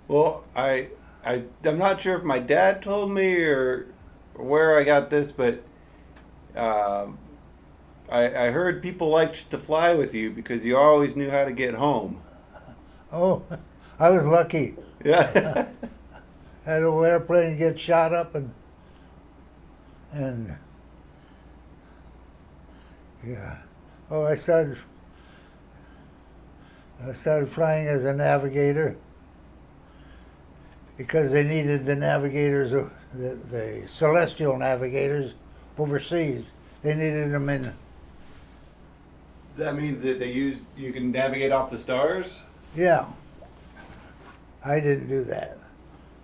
Well, I'm not sure if my dad told me or where I got this, but I heard people liked to fly with you because you always knew how to get home. Oh, I was lucky. Yeah. Had an old airplane get shot up and yeah. Oh, I started flying as a navigator because they needed the navigators, the celestial navigators overseas. They needed them in. That means that you can navigate off the stars? Yeah. I didn't do that.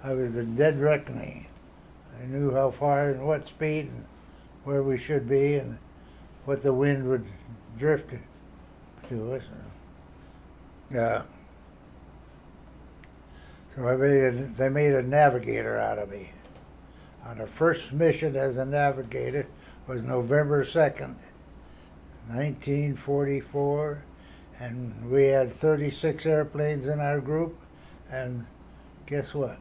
I was a dead reckoning. I knew how far and what speed and where we should be and what the wind would drift to us. Yeah. So they made a navigator out of me. On the first mission as a navigator was November 2nd, 1944, and we had 36 airplanes in our group, and guess what?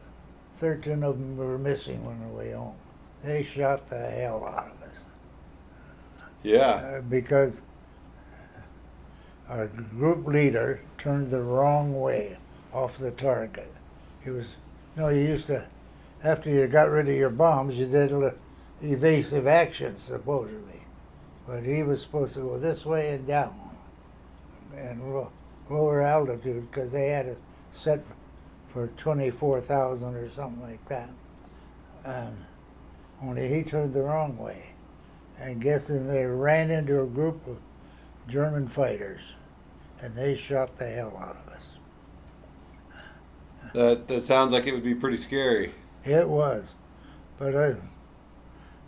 13 of them were missing on the way home. They shot the hell out of us. Yeah. Because our group leader turned the wrong way off the target. You used to, after you got rid of your bombs, you did evasive action, supposedly. But he was supposed to go this way and down, and lower altitude, because they had it set for 24,000 or something like that. And only he turned the wrong way. And guessing they ran into a group of German fighters, and they shot the hell out of us. That sounds like it would be pretty scary. It was. But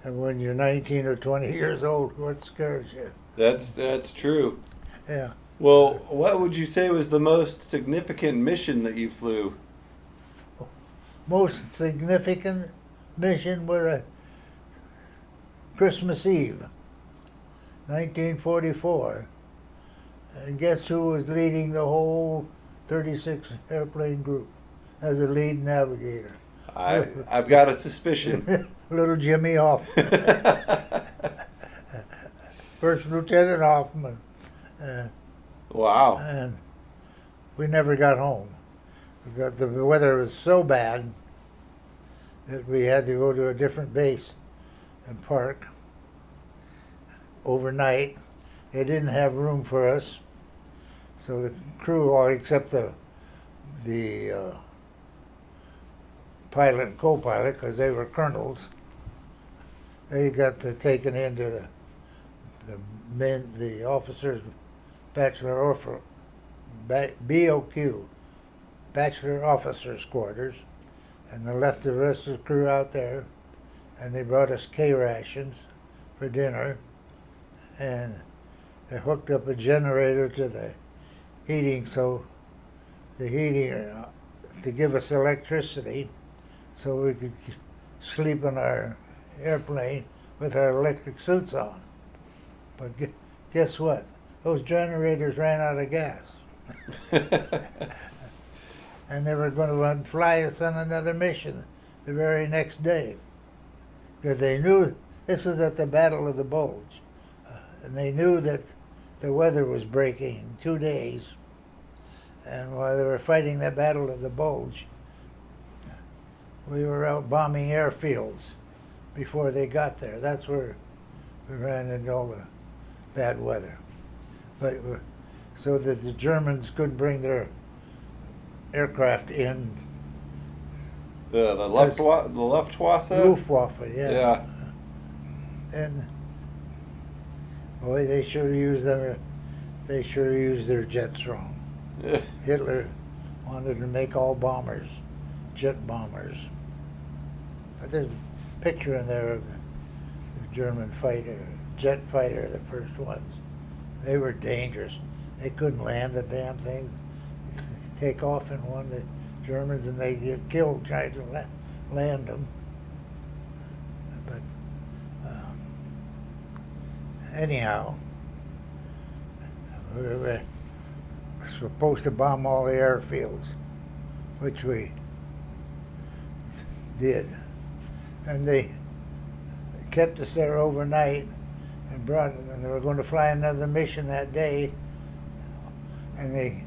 and when you're 19 or 20 years old, what scares you? That's true. Yeah. Well, what would you say was the most significant mission that you flew? Most significant mission was a Christmas Eve, 1944. And guess who was leading the whole 36 airplane group as a lead navigator? I've got a suspicion. Little Jimmy Hoffman, First Lieutenant Hoffman. Wow. And we never got home. Because the weather was so bad that we had to go to a different base and park overnight. They didn't have room for us, so the crew, all except the pilot and co-pilot, because they were colonels, they got taken into the officers' bachelor offer, BOQ, bachelor officers' quarters, and they left the rest of the crew out there, and they brought us K rations for dinner, and they hooked up a generator to the heating, so the heating to give us electricity, so we could sleep in our airplane with our electric suits on. But guess what? Those generators ran out of gas. And they were going to fly us on another mission the very next day. Because they knew this was at the Battle of the Bulge. And they knew that the weather was breaking in 2 days. And while they were fighting the Battle of the Bulge, we were out bombing airfields before they got there. That's where we ran into all the bad weather. But so that the Germans could bring their aircraft in. The Luftwaffe? Luftwaffe, yeah. Yeah. And boy, they sure used their jets wrong. Hitler wanted to make all bombers, jet bombers. But there's a picture in there of the German jet fighter, the first ones. They were dangerous. They couldn't land the damn things. Take off in one, the Germans, and they get killed trying to land them. But anyhow, we were supposed to bomb all the airfields, which we did. And they kept us there overnight and they were going to fly another mission that day, and they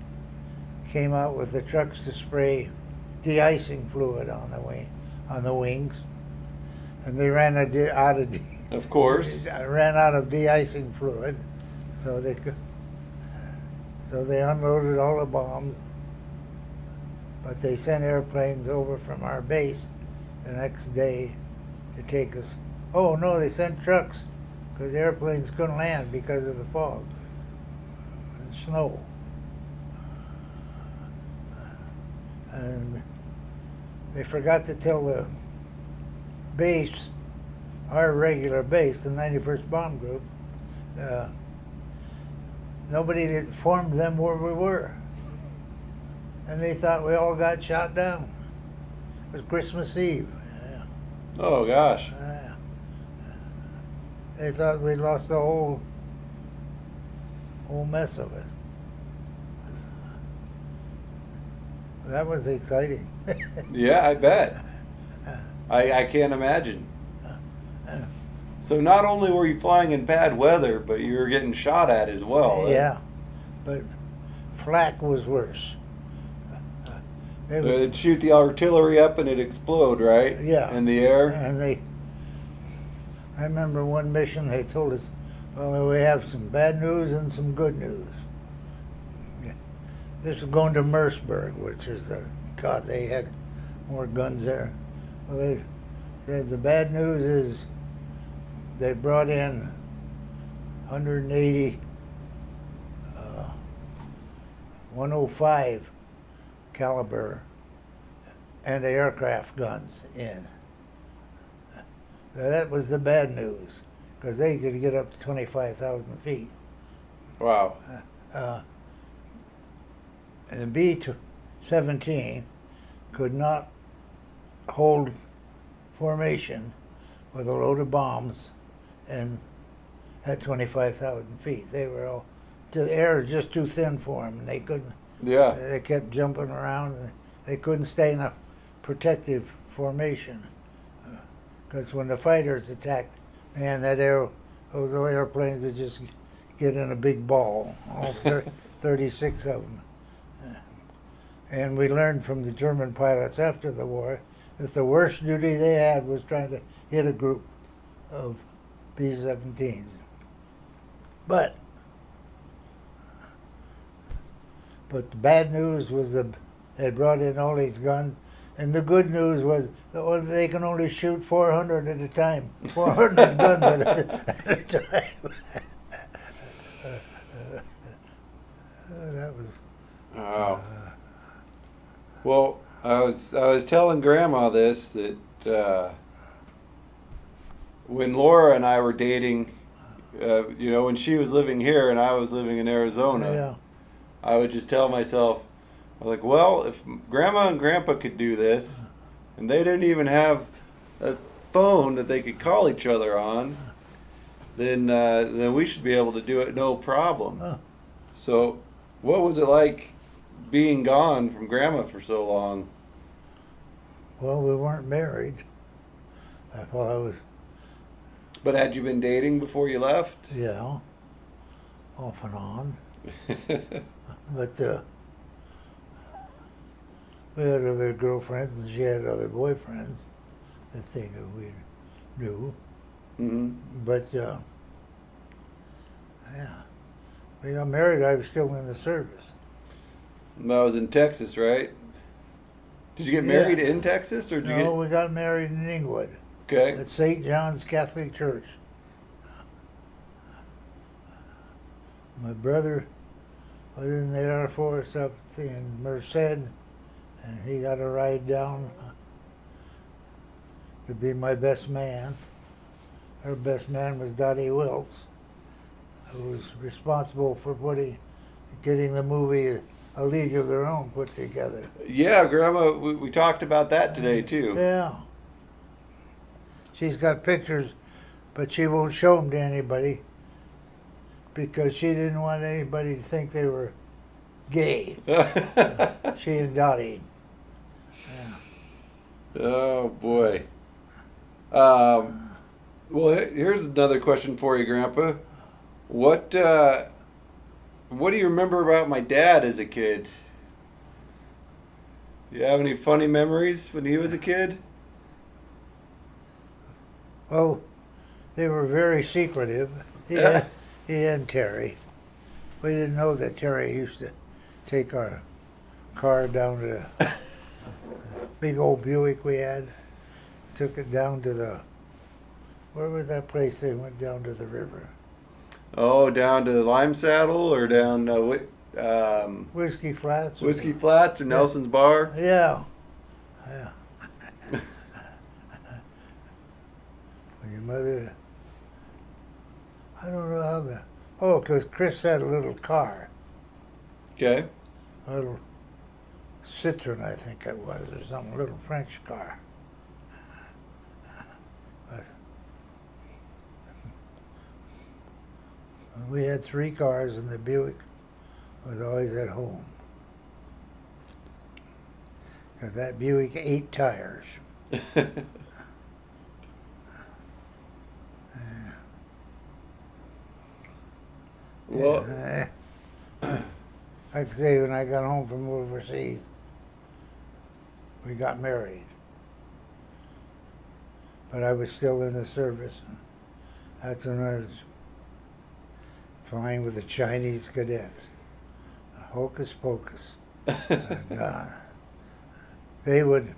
came out with the trucks to spray de-icing fluid on the wings, and they ran out of Of course. de-icing fluid, so they unloaded all the bombs. But they sent airplanes over from our base the next day to take us. Oh no, they sent trucks because the airplanes couldn't land because of the fog and snow. And they forgot to tell the base, our regular base, the 91st Bomb Group, nobody had informed them where we were. And they thought we all got shot down. It was Christmas Eve. Yeah. Oh gosh. They thought we lost the whole mess of it. That was exciting. Yeah, I bet. I can't imagine. So not only were you flying in bad weather, but you were getting shot at as well. Yeah, but flak was worse. They'd shoot the artillery up and it'd explode, right? Yeah. In the air? And I remember one mission they told us, well, we have some bad news and some good news. This was going to Merceburg, which is God, they had more guns there. Well, they said the bad news is they brought in 180 105 caliber anti-aircraft guns in. Now, that was the bad news, because they could get up to 25,000 feet. Wow. And the B-17 could not hold formation with a load of bombs and at 25,000 feet. They were all the air was just too thin for them, and they couldn't. Yeah. They kept jumping around, and they couldn't stay in a protective formation. Because when the fighters attacked, man, those airplanes would just get in a big ball, all 36 of them. And we learned from the German pilots after the war that the worst duty they had was trying to hit a group of B-17s. But the bad news was they brought in all these guns, and the good news was that they can only shoot 400 at a time, 400 guns at a time. That was. Wow. Well, I was telling Grandma this, that when Laura and I were dating, when she was living here and I was living in Arizona, Yeah. I would just tell myself, I was like, well, if Grandma and Grandpa could do this, and they didn't even have a phone that they could call each other on, then we should be able to do it no problem. Huh. So, what was it like being gone from Grandma for so long? Well, we weren't married. Well, I was, But had you been dating before you left? yeah, off and on. But we had other girlfriends, and she had other boyfriends that they knew. hmm But yeah, we got married. I was still in the service. That was in Texas, right? Did you get Yeah. married in Texas, or did you No, we got married in Inglewood get? Okay. at St. John's Catholic Church. My brother was in the Air Force up in Merced, and he got a ride down to be my best man. Her best man was Dottie Wiltz, who was responsible for getting the movie A League of Their Own put together. Yeah, Grandma, we talked about that today too. Yeah. She's got pictures, but she won't show them to anybody because she didn't want anybody to think they were gay. She and Dottie. Oh boy. Well, here's another question for you, Grandpa. What do you remember about my dad as a kid? Do you have any funny memories when he was a kid? Well, they were very secretive. He and Terry. We didn't know that Terry used to take our car down to the big old Buick we had. Took it down to where was that place they went down to the river? Oh, down to Lime Saddle or down Whiskey Flats. Whiskey Flats or Nelson's Bar? Yeah. Yeah. Your mother, I don't know how because Chris had a little car, Okay. a little Citroen, I think it was, or something, a little French car. But we had 3 cars, and the Buick was always at home. Because that Buick 8 tires. Well, Like I say, when I got home from overseas, we got married. But I was still in the service. That's when I was flying with the Chinese cadets. Hocus pocus. And, they would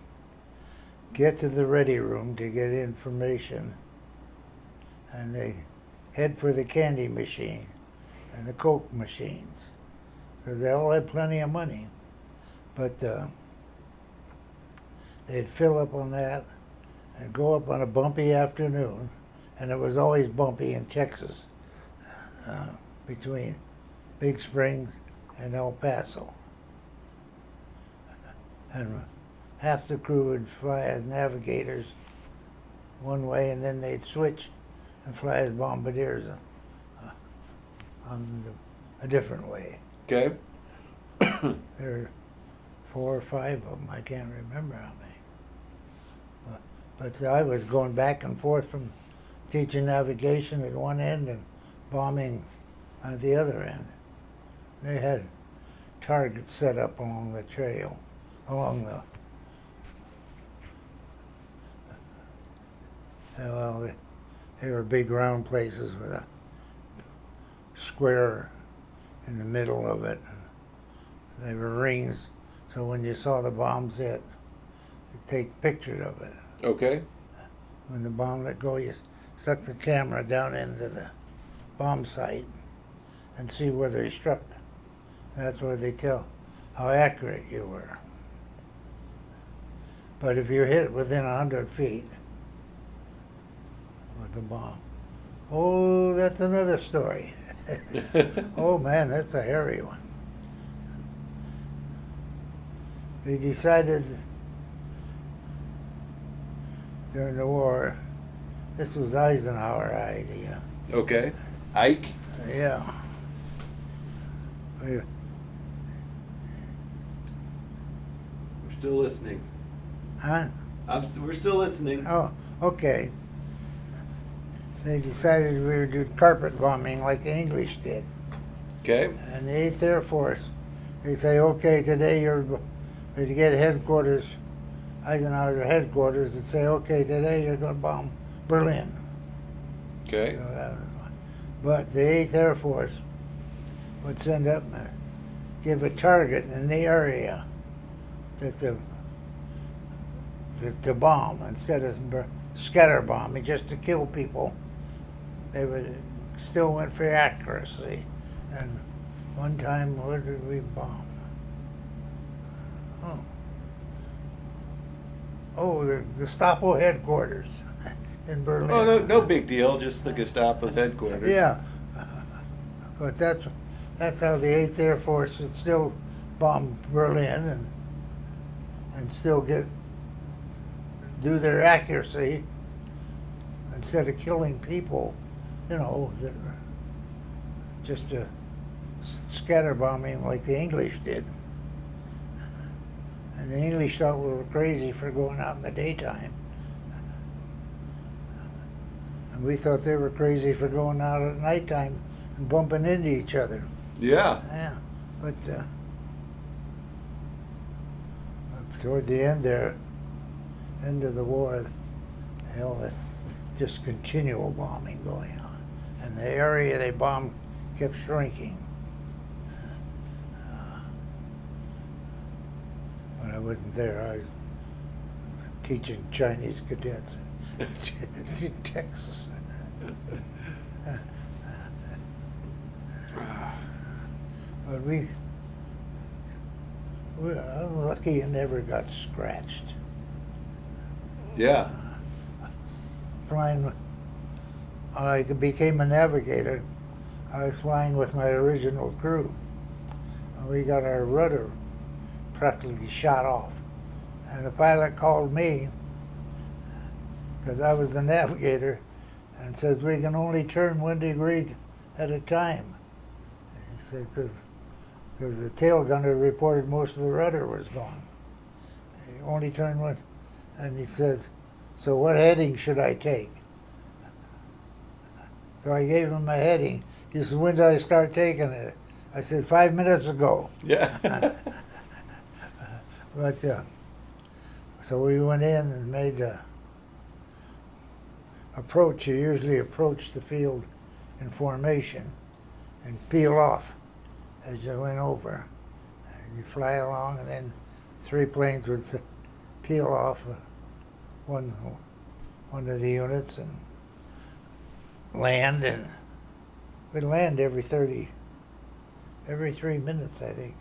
get to the ready room to get information, and they head for the candy machine and the Coke machines, because they all had plenty of money. But they'd fill up on that and go up on a bumpy afternoon, and it was always bumpy in Texas, between Big Springs and El Paso. And half the crew would fly as navigators one way, and then they'd switch and fly as bombardiers on the a different way. Okay. There were 4 or 5 of them. I can't remember how many. But I was going back and forth from teaching navigation at one end and bombing at the other end. They had targets set up along the trail, along the. Well, they were big round places with a square in the middle of it. They were rings, so when you saw the bombs hit, you take pictures of it. Okay. When the bomb let go, you stuck the camera down into the bomb site and see where they struck. That's where they tell how accurate you were. But if you're hit within 100 feet with the bomb, oh, that's another story. Oh man, that's a hairy one. They decided during the war, this was Eisenhower idea. Okay. Ike? Yeah. We're still listening. Huh? We're still listening. Oh, okay. They decided we would do carpet bombing like the English did. Okay. And the 8th Air Force, they say, okay, today they'd get headquarters, Eisenhower's headquarters, they'd say, okay, today you're going to bomb Berlin. Okay. So that was fun. But the 8th Air Force would send up and give a target in the area that to bomb instead of scatter bombing just to kill people. They would still went for accuracy. And one time, where did we bomb? Oh, the Gestapo headquarters in Berlin. Oh, no big deal. Just the Gestapo's headquarters. Yeah, but that's how the 8th Air Force would still bomb Berlin and still do their accuracy instead of killing people, that were just scatter bombing like the English did. And the English thought we were crazy for going out in the daytime. And we thought they were crazy for going out at nighttime and bumping into each other. Yeah. Yeah, but toward the end of the war, just continual bombing going on. And the area they bombed kept shrinking. When I wasn't there, I was teaching Chinese cadets in Texas. But I'm lucky I never got scratched. Yeah. Flying, I became a navigator. I was flying with my original crew. And we got our rudder practically shot off. And the pilot called me, because I was the navigator, and says, we can only turn 1 degree at a time. And he said, because the tail gunner reported most of the rudder was gone. He only turned one. And he said, so what heading should I take? So I gave him a heading. He said, when did I start taking it? I said, 5 minutes ago. Yeah. But, so we went in and made approach. You usually approach the field in formation and peel off as you went over. And you fly along, and then 3 planes would peel off one of the units and land, and we'd land every 3 minutes, I think.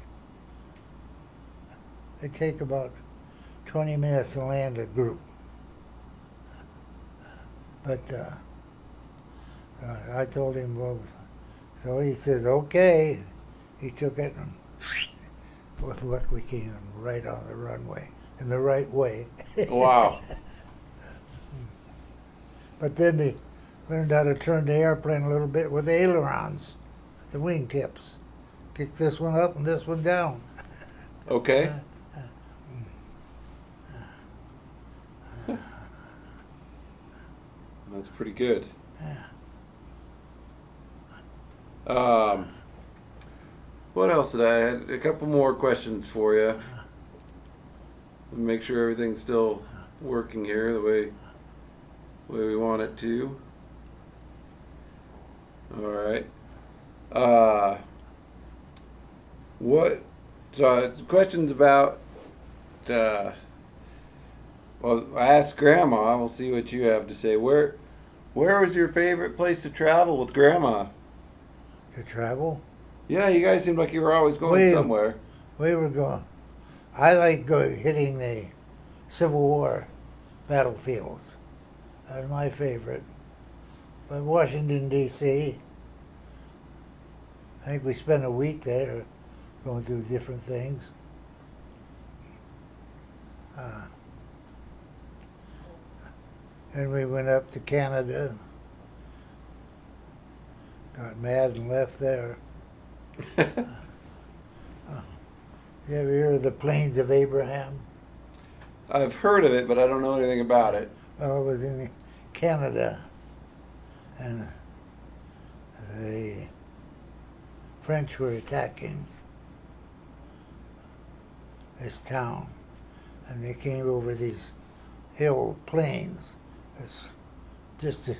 It'd take about 20 minutes to land a group. But I told him, well, so he says, okay. He took it, and with luck we came right on the runway, in the right way. Wow. But then they learned how to turn the airplane a little bit with the ailerons, the wing tips. kick this one up and this one down. Okay. That's pretty good. What else did I had? A couple more questions for you. Make sure everything's still working here the way we want it to. All right. Questions about, well, I asked Grandma, we'll see what you have to say. Where was your favorite place to travel with Grandma? To travel? Yeah, you guys seemed like you were always going somewhere. We were going. I like hitting the Civil War battlefields. That was my favorite. But Washington, D.C., I think we spent a week there going through different things. And we went up to Canada. Got mad and left there. You ever hear of the Plains of Abraham? I've heard of it, but I don't know anything about it. Well, it was in Canada, and the French were attacking this town, and they came over these plains. It's just a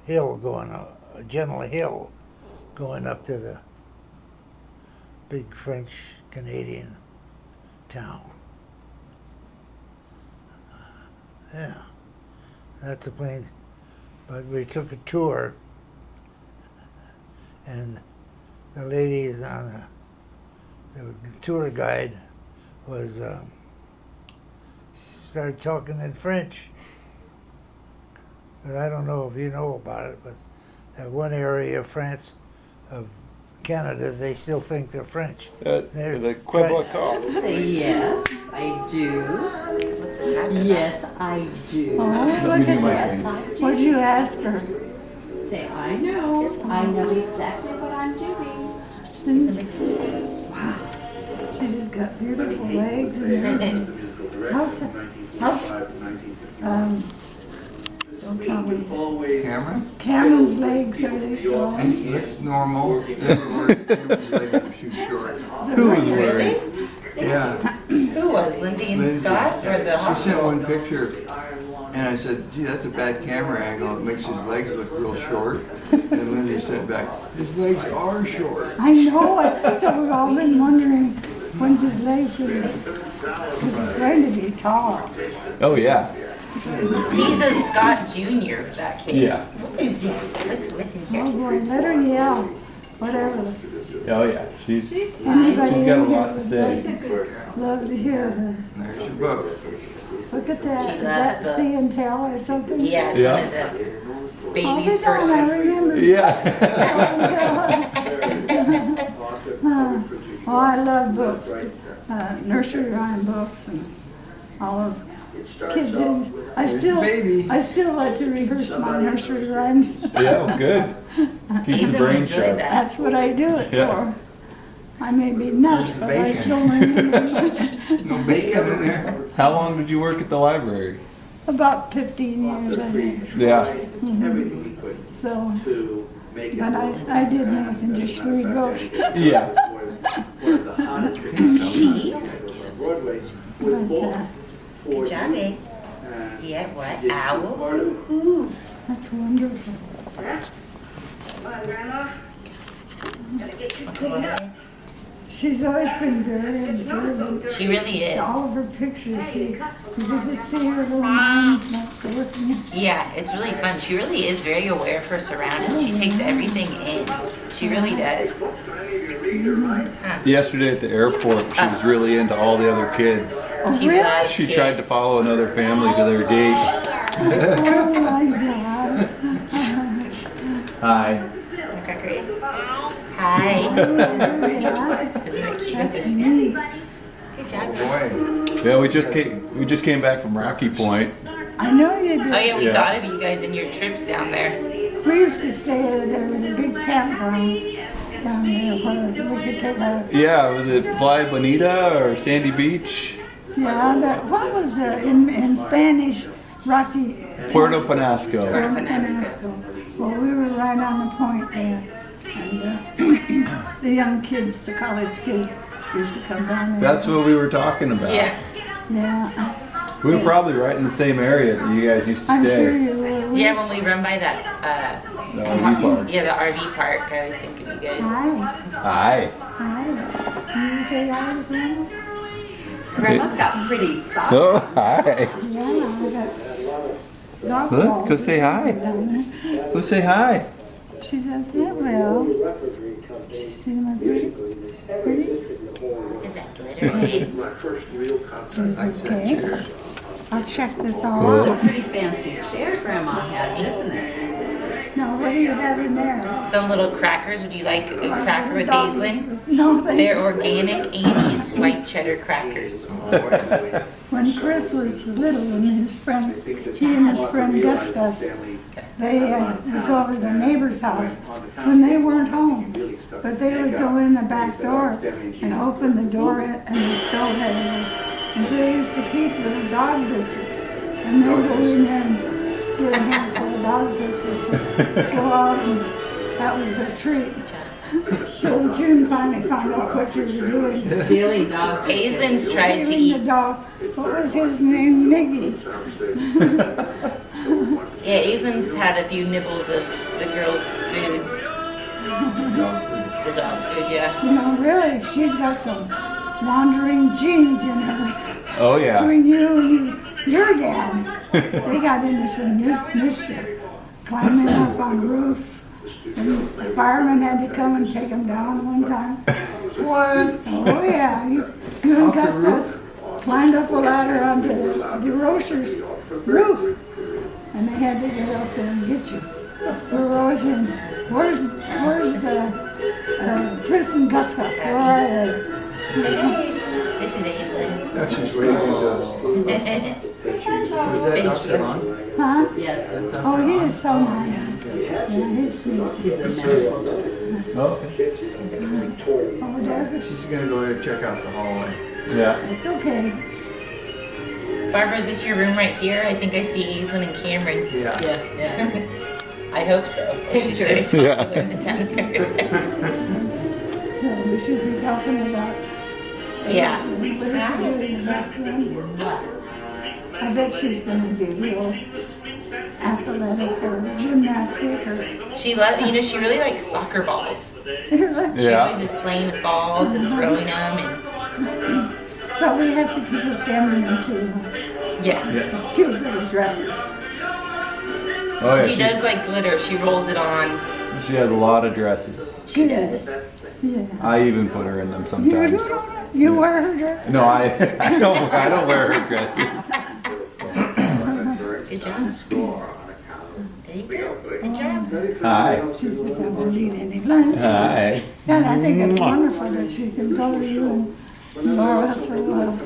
hill going up, a gentle hill going up to the big French-Canadian town. Yeah, that's the plains. But we took a tour, and the lady on the tour guide was started talking in French. And I don't know if you know about it, but that one area of France, of Canada, they still think they're French. They're the Quebecois. Yes, I do. What's this happen? Yes, I do. Oh, look at that. What'd you ask her? Say, I know exactly what I'm doing. Wow. She just got beautiful legs. And don't tell me. Cameron? Cameron's legs are they This long? looks normal. Cameron's legs are too short. Who was worried? Yeah. Who was? Lindsay and Lindsay. Scott? Or the She sent one picture, and I said, gee, that's a bad camera angle. It makes his legs look real short. And Lindsay sent back, his legs are short. I know it. So we've all been wondering when's his legs going to be. Because it's going to be tall. Oh yeah. He's a Scott Jr., that kid. Yeah. What is that? What's in Oh here? boy, let her yell. Whatever. Oh yeah. She's Anybody she's got a in here lot to would say. love to hear her. There's your book. Look at that. She Is that loves See books. and Tell or something? Yeah, it's Yeah. one of the Oh, baby's they first don't, I one. remember. Yeah. Oh, I love books, nursery rhyme books and all those kids. I still like to rehearse my nursery rhymes. Yeah. Good. Keeps He's the gonna brain enjoy sharp. that. That's what I do it Yeah. for. I may be nuts, but I bacon. still remember. No bacon in there. How long did you work at the library? About 15 years, I think. Yeah. So, but I did more than just read books. Yeah. But, Good job, eh? Yeah, what? Owl? Ooh. that's wonderful. What's the matter? She's always been very observant. She really is. All of her pictures, you get to see her little mind working. Yeah, it's really fun. She really is very aware of her surroundings. She takes everything in. She really does. Huh. Yesterday at the airport, she was really into all the other kids. She Really? loves She kids. tried to follow another family to their gate. Oh my God. Hi. Hi. Yeah, Isn't that cute? that's neat. Good job. Boy. Yeah, we just came back from Rocky Point. I know you did. Oh yeah, we Yeah. thought of you guys and your trips down there. We used to stay there was a big campground down there where we could take a, Yeah, was it Playa Bonita or Sandy Beach? what was in Spanish, Rocky? Puerto Penasco. Puerto Penasco. Well, we were right on the point there. And the young kids, the college kids, used to come down there. That's what we were talking about. Yeah. Yeah. We were probably right in the same area that you guys used to I'm stay. sure you were. Yeah, when we run by that, The RV park. yeah, the RV park, I always think of you guys. Hi. Hi. Hi. Can you say hi to Grandma? Grandma's got pretty socks. Oh, hi. Yeah, I got dog Look, balls go say hi. down there. Go say hi. She said, yeah, well. She see my pretty? Pretty? Look at that glitter. She's okay. I'll check this all Well, out. It's a pretty fancy chair Grandma has, isn't it? Now, what do you have in there? Some little crackers. Would you like a cracker with Dog Aislinn? biscuits. No, thank They're you. organic Amy's white cheddar crackers. When Chris was little and his friend, he and his friend Gustus, they would go over to their neighbor's house when they weren't home. But they would go in the back door and open the door and the stove had it. And so they used to keep little dog biscuits. And they'd go in there and get a handful of dog biscuits and go out and that was their treat. So June finally found out what you were doing. Stealing dog. Aislinn's tried to Stealing the eat. dog. What was his name? Miggy. Yeah, Aislinn's had a few nibbles of the girls' food. The dog food, yeah. You know, really, she's got some wandering genes in her. Oh, yeah. Between you and your dad, they got into some mischief, climbing up on roofs. And the fireman had to come and take them down one time. What? Oh yeah, you and Off the Custis climbed up a ladder onto the Rocher's roof, and they had to get up there and get you. We were always in, where's Chris and Gus? Where are they? This is Aislinn. That's just waving to us. Was that Dr. Ron? Huh? Yes, Oh, he is so nice. Yeah, he's sweet. he's the medical doctor. Oh, okay. Over there, She's gonna go and check out the hallway. Yeah. it's okay. Barbara, is this your room right here? I think I see Aislinn and Cameron. Yeah. Yeah. I hope so. She's very Pictures. popular Yeah. in the town paradise. So we should be talking about. Yeah. What is she doing in the background? I bet she's gonna be real athletic or gymnastic or. She she really likes soccer balls. She Yeah. always is playing with balls and throwing them and But we have to keep her feminine too. yeah. Yeah. Cute little dresses. Oh, yeah. She does like glitter. She rolls it on. She has a lot of dresses. She does. Yeah. I even put her in them You sometimes. don't? You wear her dress? No, I don't wear her dresses. Good job. There you go. Good job. Hi. She says, I won't eat any lunch. Hi. And I think it's wonderful that she can go to you and Laura so well.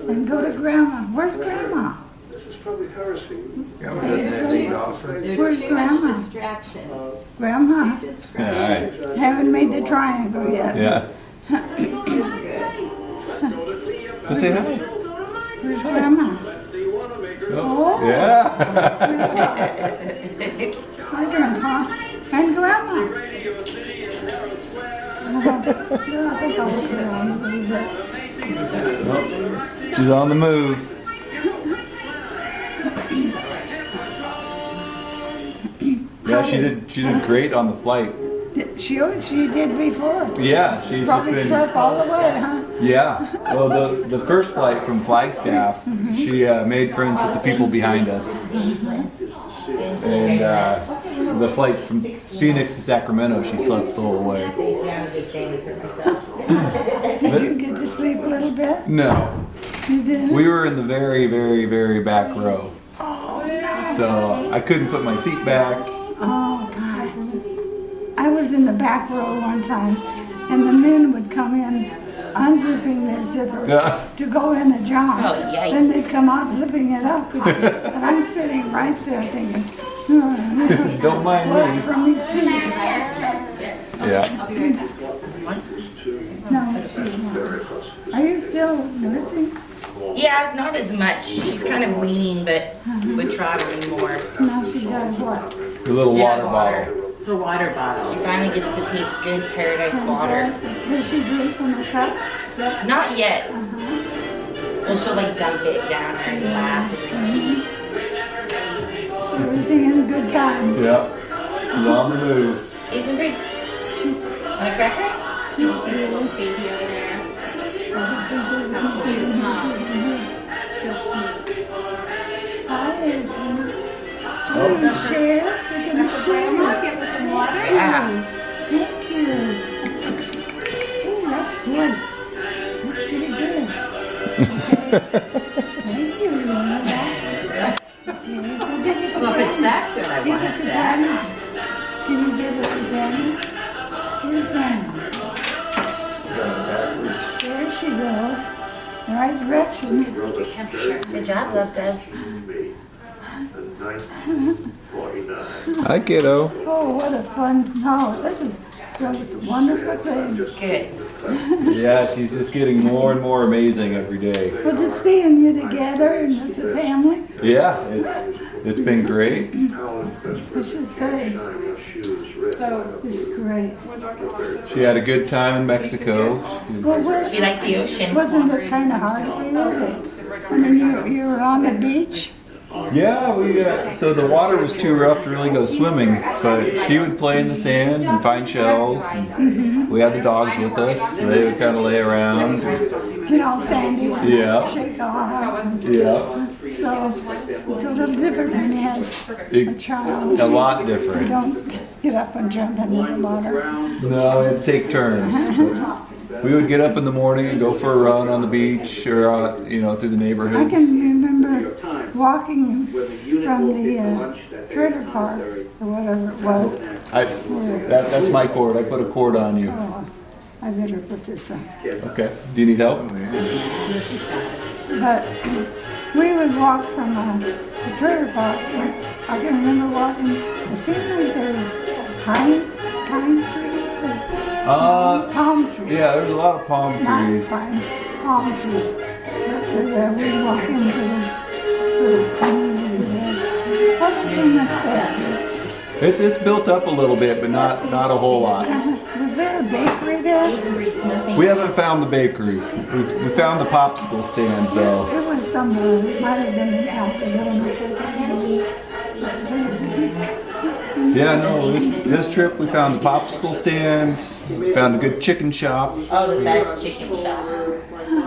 And go to Grandma. Where's Grandma? Yeah, but doesn't that lead off? There's Where's too Grandma? much distractions. Grandma? Hi. Haven't made the triangle yet. Yeah. He's doing good. Go say hi. Where's Grandma? Oh. Yeah. Hi, Grandpa. And Grandma. I think I'll look around a little bit. Oh, she's on the move. Yeah, she did great on the flight. She did before. Yeah, she's just Probably been. slept all the way, huh? Yeah. Well, the first flight from Flagstaff, she made friends with the people behind us, and the flight from Phoenix to Sacramento, she slept the whole way. Did you get to sleep a little bit? No, You didn't? we were in the very, very, very back row, Oh, no. so I couldn't put my seat back. Oh, God. I was in the back row one time, and the men would come in unzipping their zipper Yeah. to go in the job. Oh, yikes. Then they'd come out zipping it up. And I'm sitting right there thinking, Don't mind work me. from these seats. Yeah. I'll be right back. No, she's not. Are you still nursing? Yeah, not as much. She's kind of weaning, but with traveling more. Now she's got what? Your little Just water bottle. Her water She bottle. finally gets to taste good paradise water. Fantastic. Does she drink from a cup? Yep. Not yet. Uh-huh. Well, she'll like dump it down her and laugh and repeat. Everything in good time. Yeah. She's on the move. Isn't Brie? Want a cracker? Did you see the little baby over there? How cute, huh? So cute. Hi, Izzy. Are you gonna share? You're gonna share? Give us some water. Yeah. Thank you. Oh, that's good. That's pretty good. Okay. Thank you. You want that? Okay, go give it to Well, if it's Granny. that good, I Give want it it to back. Granny. Can you give it to Granny? Here's Granny. There she goes. The right direction. Good job, Love Dove. Hi, kiddo. Oh, what a fun, no, this is a wonderful thing. Good. Yeah, she's just getting more and more amazing every day. Well, just seeing you together and as a family, Yeah, it's been great. I should say. So, it's great. She had a good time in Mexico. Well, where, She liked the ocean. wasn't it kind of hard for you? I mean, you were on the beach? Yeah, so the water was too rough to really go swimming, but she would play in the sand and find shells. And we had the dogs with us, so they would kind of lay around. Get all sandy. Yeah. Shake off. Yeah, So, it's a little different when you have a child. a lot You different. don't get up and jump into the water. No, it'd take turns. But we would get up in the morning and go for a run on the beach or through the I neighborhoods. can remember walking from the trailer park or whatever it was. That's my cord. I put a cord on you. Oh, I better put this on. Okay. Do you need help? But we would walk from the trailer park. I can remember walking. It seemed like there was pine trees or palm trees. Yeah, there's a lot of palm Not trees. pine, palm trees. But we walk into the little community there. Wasn't too much there. It's built up a little bit, but not a whole lot. Was there a bakery there? We haven't found the bakery. We found the popsicle stand though. It was somewhere. It might have been in Alphaville. Yeah, no, this trip we found the popsicle stand, we found a good chicken shop, Oh, the best chicken shop.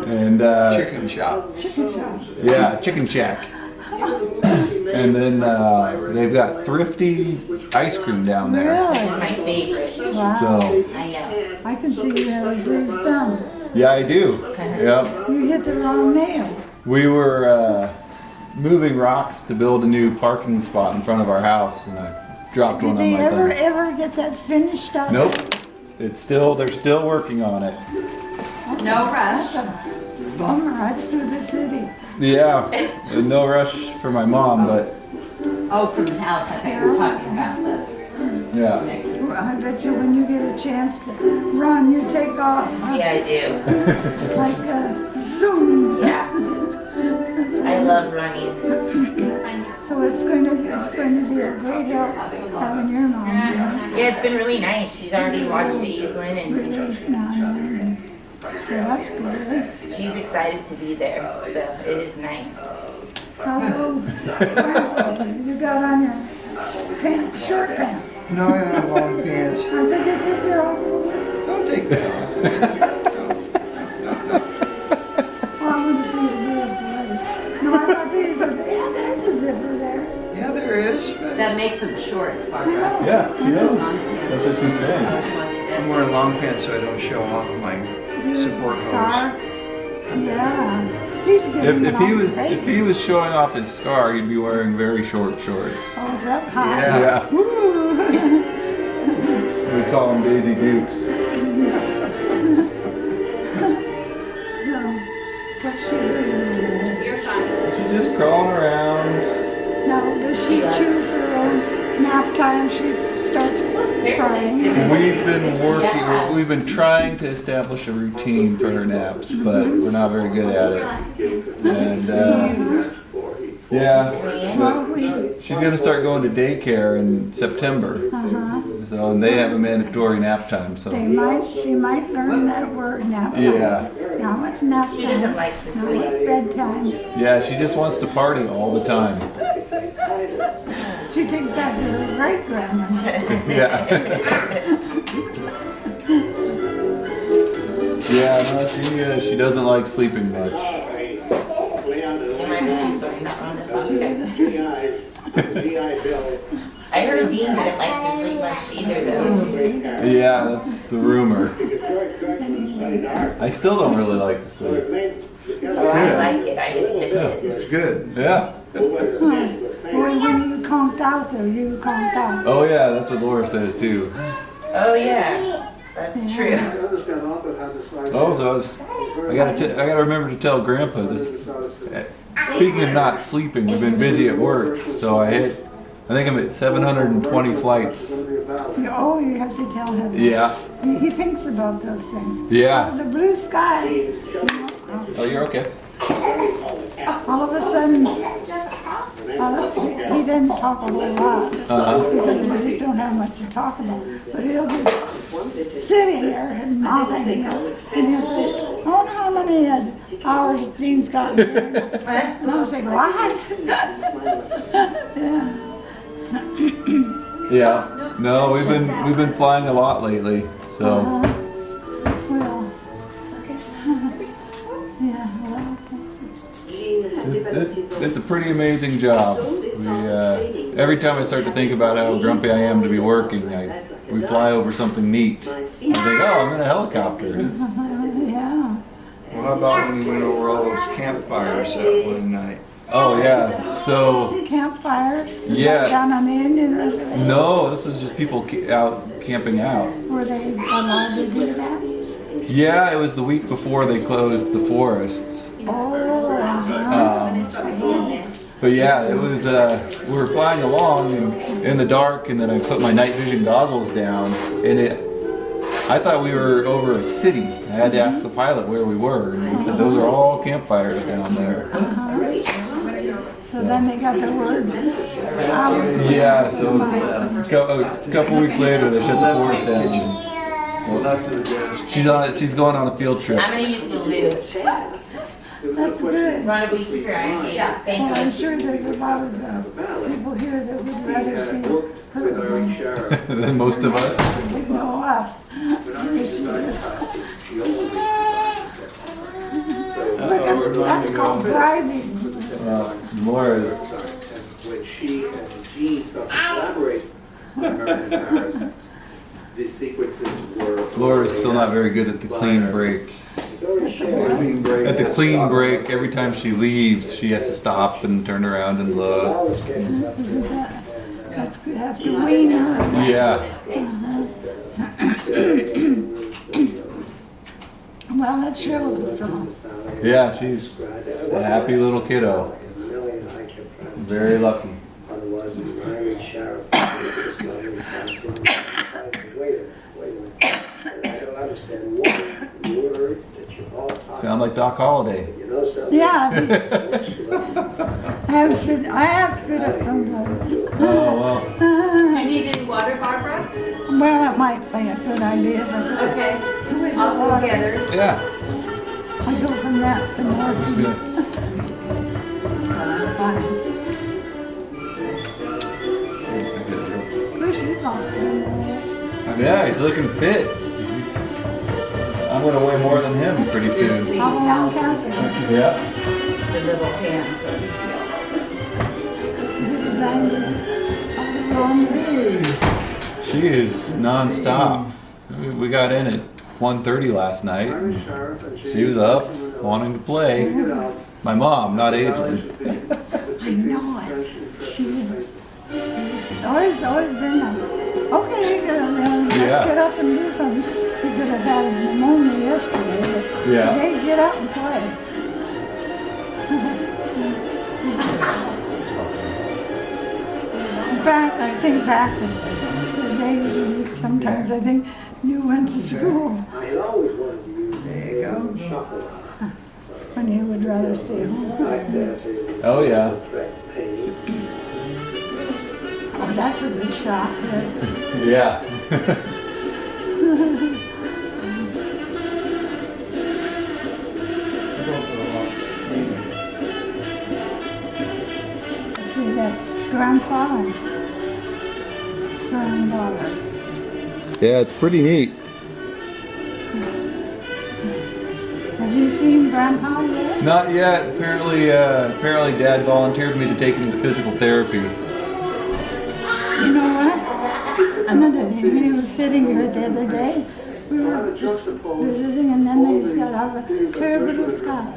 and Chicken shop. yeah, chicken shack. And then they've got Thrifty ice cream down there. It's Really? my favorite. Wow. So I know. I can see you have a bruised thumb. yeah, I do. Yep. You hit the wrong nail. We were moving rocks to build a new parking spot in front of our house, and I dropped Did one on they my ever thumb. get that finished up? Nope. They're still working on it. No rush. That's a bummer. I'd sue the city. Yeah. And no rush for my mom, but Oh, from the house, I thought you were talking about the yeah. next. I bet you when you get a chance to run, you take off. Huh? Yeah, I do. Like zoom. Yeah. I love running. So it's going to be a great help having your mom here. Yeah, it's been really nice. She's already watched Aislinn and Really nice. So that's good. she's excited to be there. So it is nice. Hello. You got on your short pants. No, I have long pants. I think they're all. Don't take that Oh, I want to see the real. No, I thought these were. Yeah, there's a zipper there. Yeah, there is, but That makes them shorts, Barbara. Yeah, she does. Long pants. That's what she's saying. She wants I'm to. wearing long pants so I don't show off my support Scar. hose. Yeah. He's getting If he was showing off his scar, he'd be wearing very short shorts. Oh, is that hot? Yeah. Yeah. Ooh. We call them Daisy Dukes. So, what's she doing? You're fine. She's just crawling around. Now, does she choose her own nap time? She starts crying. We've been working, we've been trying to establish a routine for her naps, but we're not very good at it. And, yeah, but she's gonna start going to daycare in September. So, and they have a mandatory nap time, so. She might learn that word nap time. Yeah. Now it's nap time. She doesn't like to Now sleep. it's bedtime. Yeah, she just wants to party all the time. She takes that to her great grandma. Yeah. Yeah, no, she doesn't like sleeping much. It might be she's starting that one as well. I heard Dean didn't like to sleep much either, though. Yeah, that's the rumor. I still don't really like to sleep. Oh, I like it. I just miss it. It's good. Yeah. Well, when you conked out though, you conked out. Oh yeah, that's what Laura says too. Oh, yeah. That's true. Oh, so I gotta remember to tell Grandpa this. Speaking of not sleeping, we've been busy at work, so I think I'm at 720 flights. Oh, you have to tell him. Yeah. He thinks about those things. Yeah. The blue sky. Oh, you're okay. All of a sudden, he didn't talk a whole lot because we just don't have much to talk about. But he'll be sitting there and nothing, and he'll say, "I wonder how many hours Dean's gotten." And I was like, "What?" Yeah. Yeah. No, we've been flying a lot lately, so. Well. Yeah. Well. It's a pretty amazing job. Every time I start to think about how grumpy I am to be working, we fly over something neat. I think, oh, I'm in a helicopter. Yeah. Well, how about when you went over all those campfires that one night? Oh yeah. So Campfires? Was Yeah. that down on the Indian reservation? no, this was just people out camping out. Were they allowed to do that? Yeah, it was the week before they closed the forests. Oh, But yeah, it was. We were flying along in the dark, and then I put my night vision goggles down, and I thought we were over a city. I had to ask the pilot where we were, and he said those are all campfires down there. so then they got the word. Yeah, so a couple weeks later they shut the forest down. Left of the desk. She's going on a field trip. I'm going to use Glue. That's good. Ron, will you keep your eye on me? Well, Thank I'm you. sure there's a lot of people here that would rather see her Than most of us. than know us. Here she is. That's called driving. Laura's. When she and Gene started to collaborate on her in Paris, the sequences were... Laura's still not very good at the clean break. Clean break. At the clean break, every time she leaves, she has to stop and turn around and look. Isn't that? That's good. Have to wean her. Yeah. Well, that shows. So. Yeah, she's a happy little kiddo. Very lucky. Otherwise, the Irish sheriff... Wait a minute. I don't understand one word that you all talk Sound like Doc Holliday. You know something? Yeah. I have spit up somebody. Oh, well. Do you need any water, Barbara? Well, that might be a good idea, but Okay. sweet I'll go water. get her. Yeah. I go from that to more. Wish you'd lost him. Yeah, he's looking fit. I'm going to weigh more than him pretty soon. How long has it? Yeah. The little hands. Little bang. How long? She is non-stop. We got in at 1:30 last night. She was up, wanting to play. My mom, not Aislinn. I know it. She's always been like, okay, let's Yeah. get up and do something. We could have had pneumonia yesterday, but Yeah. today get up and play. In fact, I think back and the days, sometimes I think you went to school I had always wanted to use There you go. chocolate. when you would rather stay home. Oh yeah. Oh, that's a good shot. Right? Yeah. See, that's grandpa and granddaughter. Yeah, it's pretty neat. Have you seen grandpa yet? Not yet. Apparently Dad volunteered me to take him to physical therapy. You know what? Another thing, he was sitting here the other day. We were just visiting, and then they said, I have a terrible Scott.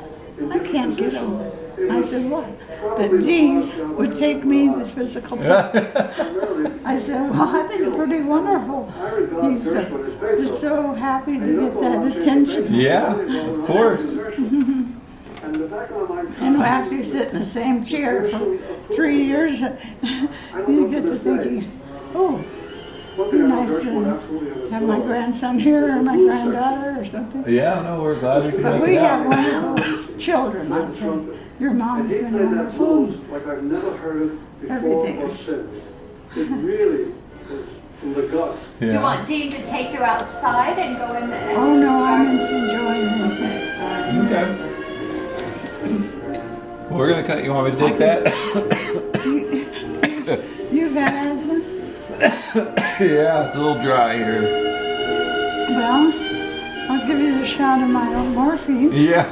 I can't get over it. I said, what? That Jean would take me to physical therapy. I said, well, I think it's pretty wonderful. He said, we're so happy to get that attention. Yeah, of course. And after you sit in the same chair for 3 years, you get to thinking, oh, it'd be nice to have my grandson here or my granddaughter or something. Yeah, no, we're glad we could But make we it have out. wonderful children, I think. Your mom's been wonderful. Like I've never heard before Everything. or since. It really was from the guts. You Yeah. want Dean to take you outside and go in the... Oh no, I'm enjoying this. Okay. Well, we're gonna cut. You want me to take that? You've had asthma? Yeah, it's a little dry here. Well, I'll give you a shot of my own morphine. Yeah.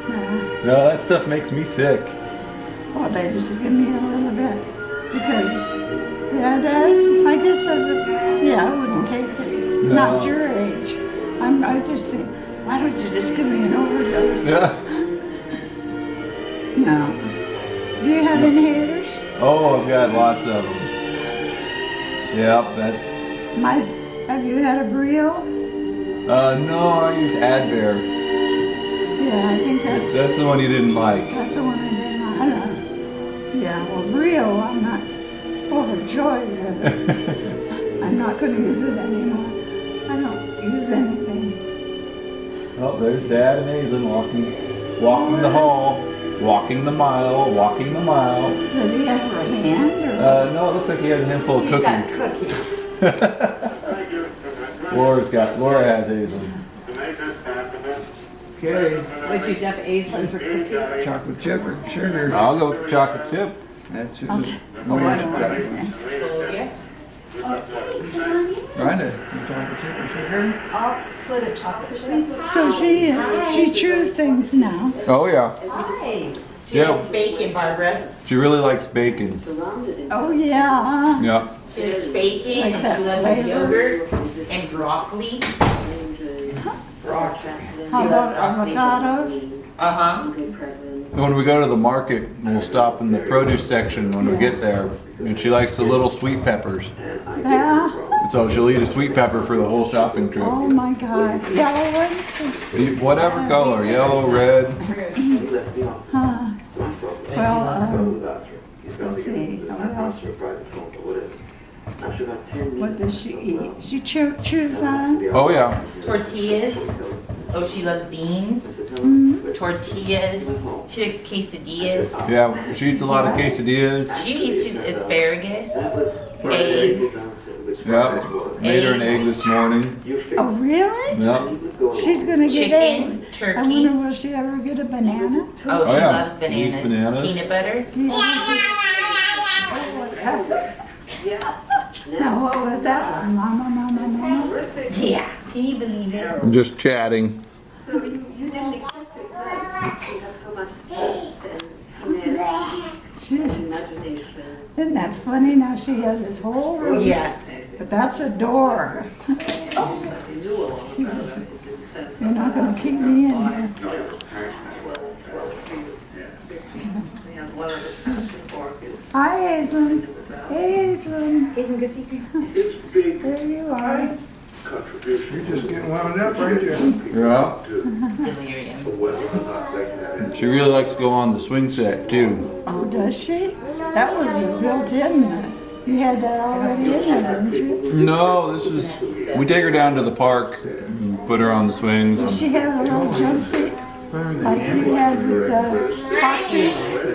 Yeah. No, that stuff makes me sick. Well, they just give me a little bit because, yeah, it does. I guess I wouldn't take it. No. Not your age. I just think, why don't you just give me an overdose? Yeah. No. Do you have inhalers? Oh, I've got lots of them. Yep, that's. Have you had a Brio? No, I used Advair. Yeah, I think That's the one you didn't like. that's the one I didn't. I don't know. Yeah, well, Brio, I'm not overjoyed with it. I'm not going to use it anymore. I don't use anything. Oh, there's Dad and Aislinn walking the hall, walking the mile, walking the mile. Does he have a hand? Or No, it looks like he has a handful of He's got cookies. cookies. Laura has Aislinn. Okay, Would you dip Aislinn for cookies? chocolate chip or sugar? I'll go with the chocolate chip. That's it. I don't want anything. Rhonda, chocolate chip or sugar? I'll split a chocolate chip. So she chews things now. Oh yeah. Hi. She Yeah. likes bacon, Barbara. She really likes bacon. Oh yeah. Yeah. She likes bacon Like and that she loves flavor. yogurt and broccoli. How about avocados? Uh-huh. When we go to the market, we'll stop in the produce section when we get there. And she likes the little sweet peppers. Yeah. So she'll eat a sweet pepper for the whole shopping trip. Oh my God. Yellow ones? Whatever color, yellow, red. Huh. Well, let's see. What else? What does she eat? She chews on? Oh yeah. Tortillas. Oh, she loves beans. Mm-hmm. Tortillas. She likes quesadillas. Yeah, she eats a lot of quesadillas. She eats asparagus, eggs. Yeah. Made her an egg this morning. Oh, really? Yeah. She's gonna get eggs. Chicken, I turkey. wonder, will she ever get a banana? Oh, she yeah. loves She eats bananas. bananas. Peanut butter. Now, what was that one? Mama, mama, mama? Yeah. Can you believe it? I'm just chatting. Isn't that funny? Now she has this whole room. Yeah. But that's a door. You're not gonna keep me in here. Hi, Aislinn. Aislinn. There you are. You're just getting wound up, aren't you? Yeah. Delirium. She really likes to go on the swing set too. Oh, does she? That was built in. You had that already in there, didn't you? No, this is. We take her down to the park, and put her on the swings. Does she have a little jumpsuit like you had with the Foxy?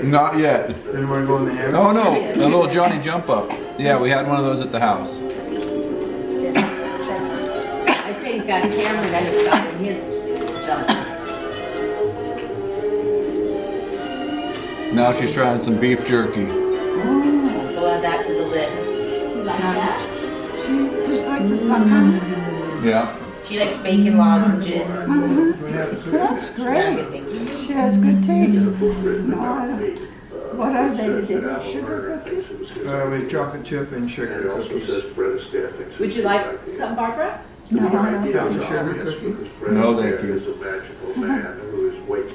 Not yet. Didn't want to go in the hammock? Oh no, a little Johnny jump up. Yeah, we had one of those at the house. I think Cameron got his stuff in his jump. Now she's trying some beef jerky. We'll add that to the list. She just likes to suck on it. Yeah. She likes bacon lozenges. That's great. She has good taste. No, I don't. What are they? Sugar cookies? We have chocolate chip and sugar cookies. Would you like some, Barbara? No, I don't. Have a sugar cookie? No, thank you.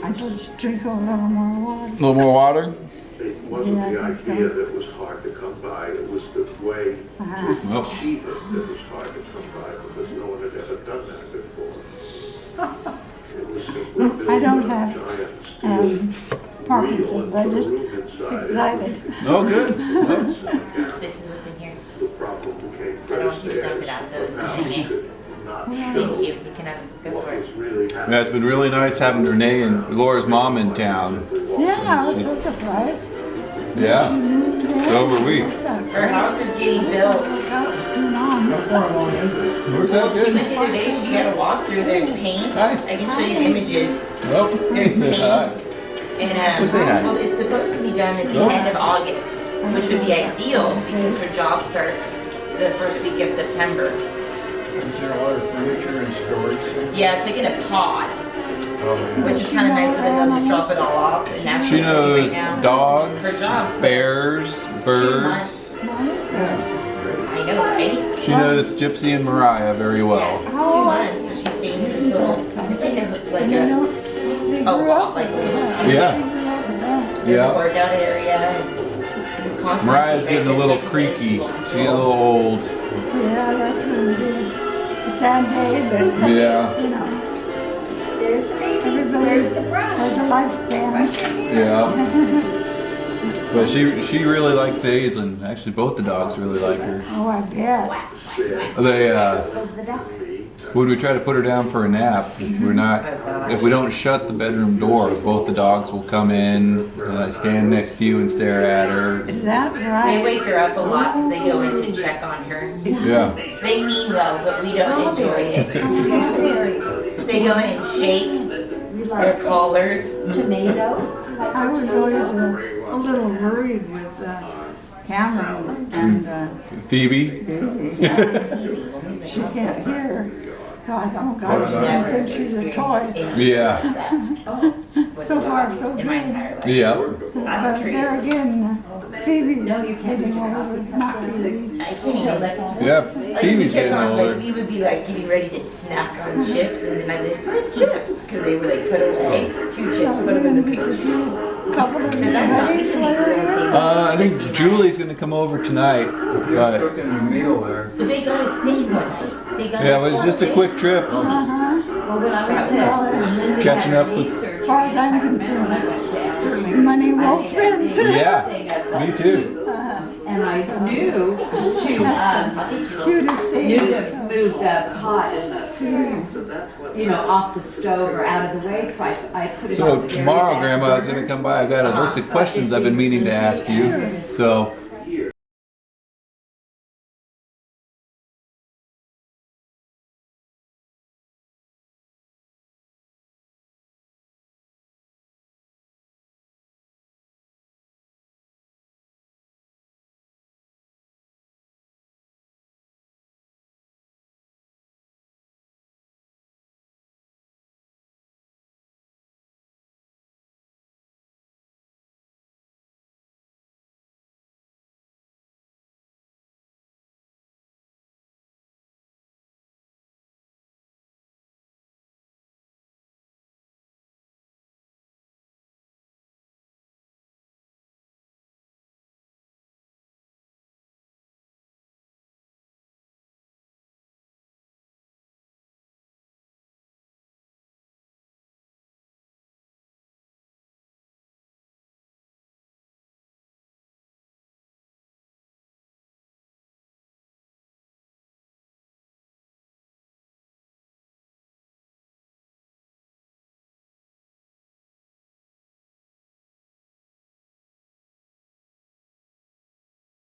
I just drink a little more water. A little more water? It wasn't Yeah, the I think so. idea that was hard to come by, it was the way Oh. achieve it that was hard to come by, because no one had ever done that before. It was simply built I don't on a have giant steel Parkinson's. I just excited. Oh, good. Oh. This is what's in here. The problem became I don't want you to dump it out, though. It's Now not she hanging. could not Thank show you. You can have go what for was it. really Yeah, happening. it's been really nice having Renee and Laura's mom in town. Yeah, I was so surprised. She Yeah. moved there. So were we. Her house is getting built. Too long. Works Well, out she good. went the other day. She got a walkthrough. There's paint. Hi. I can show you images. Oh, There's say paint. hi. And Well, say hi. well, it's supposed to be done at the end of August, which would be ideal because her job starts the first week of September. Is there a lot of furniture and storage? Yeah, it's like in a pod, Oh, which is kind of nice. So then they'll just drop it all off, and that's She what she's doing knows right now. dogs, Her job. bears, 2 birds. months. I know, right? She knows Gypsy and Mariah very well. Yeah, 2 months. So she's staying in this little. It's like a lot, like a little studio. Yeah. There's a Yeah. workout area. And constantly Mariah's getting a little breakfast, creaky. like, She's getting a little old. Yeah, that's what it is. A sad day, but Yeah. you know. Everybody has a lifespan. Yeah. But she really likes Aislinn. Actually, both the dogs really like her. Oh, I bet. They when we try to put her down for a nap, if we don't shut the bedroom door, both the dogs will come in and I stand next to you and stare at her. Is that They right? wake her up a lot because they go in to check on her. Yeah. They mean well, but we don't enjoy it. They go in and shake their collars. Tomatoes? I was always a little worried with Cameron and Phoebe. she can't hear. Oh, God, she don't think she's a toy. Yeah. So far, so In my good. entire life. Yeah. But there again, Phoebe's getting older, not Phoebe. I can't even like. Yeah. Like we Phoebe's kept getting on, like older. we would be like getting ready to snack on chips, and then I'd be like, "Where are the chips?" Because they were like put away. 2 chips, put them in the picture. Couple of Because that's not days mixing for a table. I think Julie's gonna come over tonight. You're But cooking a meal there. But they got a steak one night. They got yeah, it was just a quick trip. Uh-huh. Well, when I went to Lindsay Catching had up knee with- surgery, As far as I'm concerned, certainly money well spent. Yeah. Me too. And I knew to Cutest knew age. to move the pot, off the stove or out of the way, so I put it So on the very tomorrow, back Grandma, I was burner. gonna come by. I got a list of questions I've been meaning to ask you. So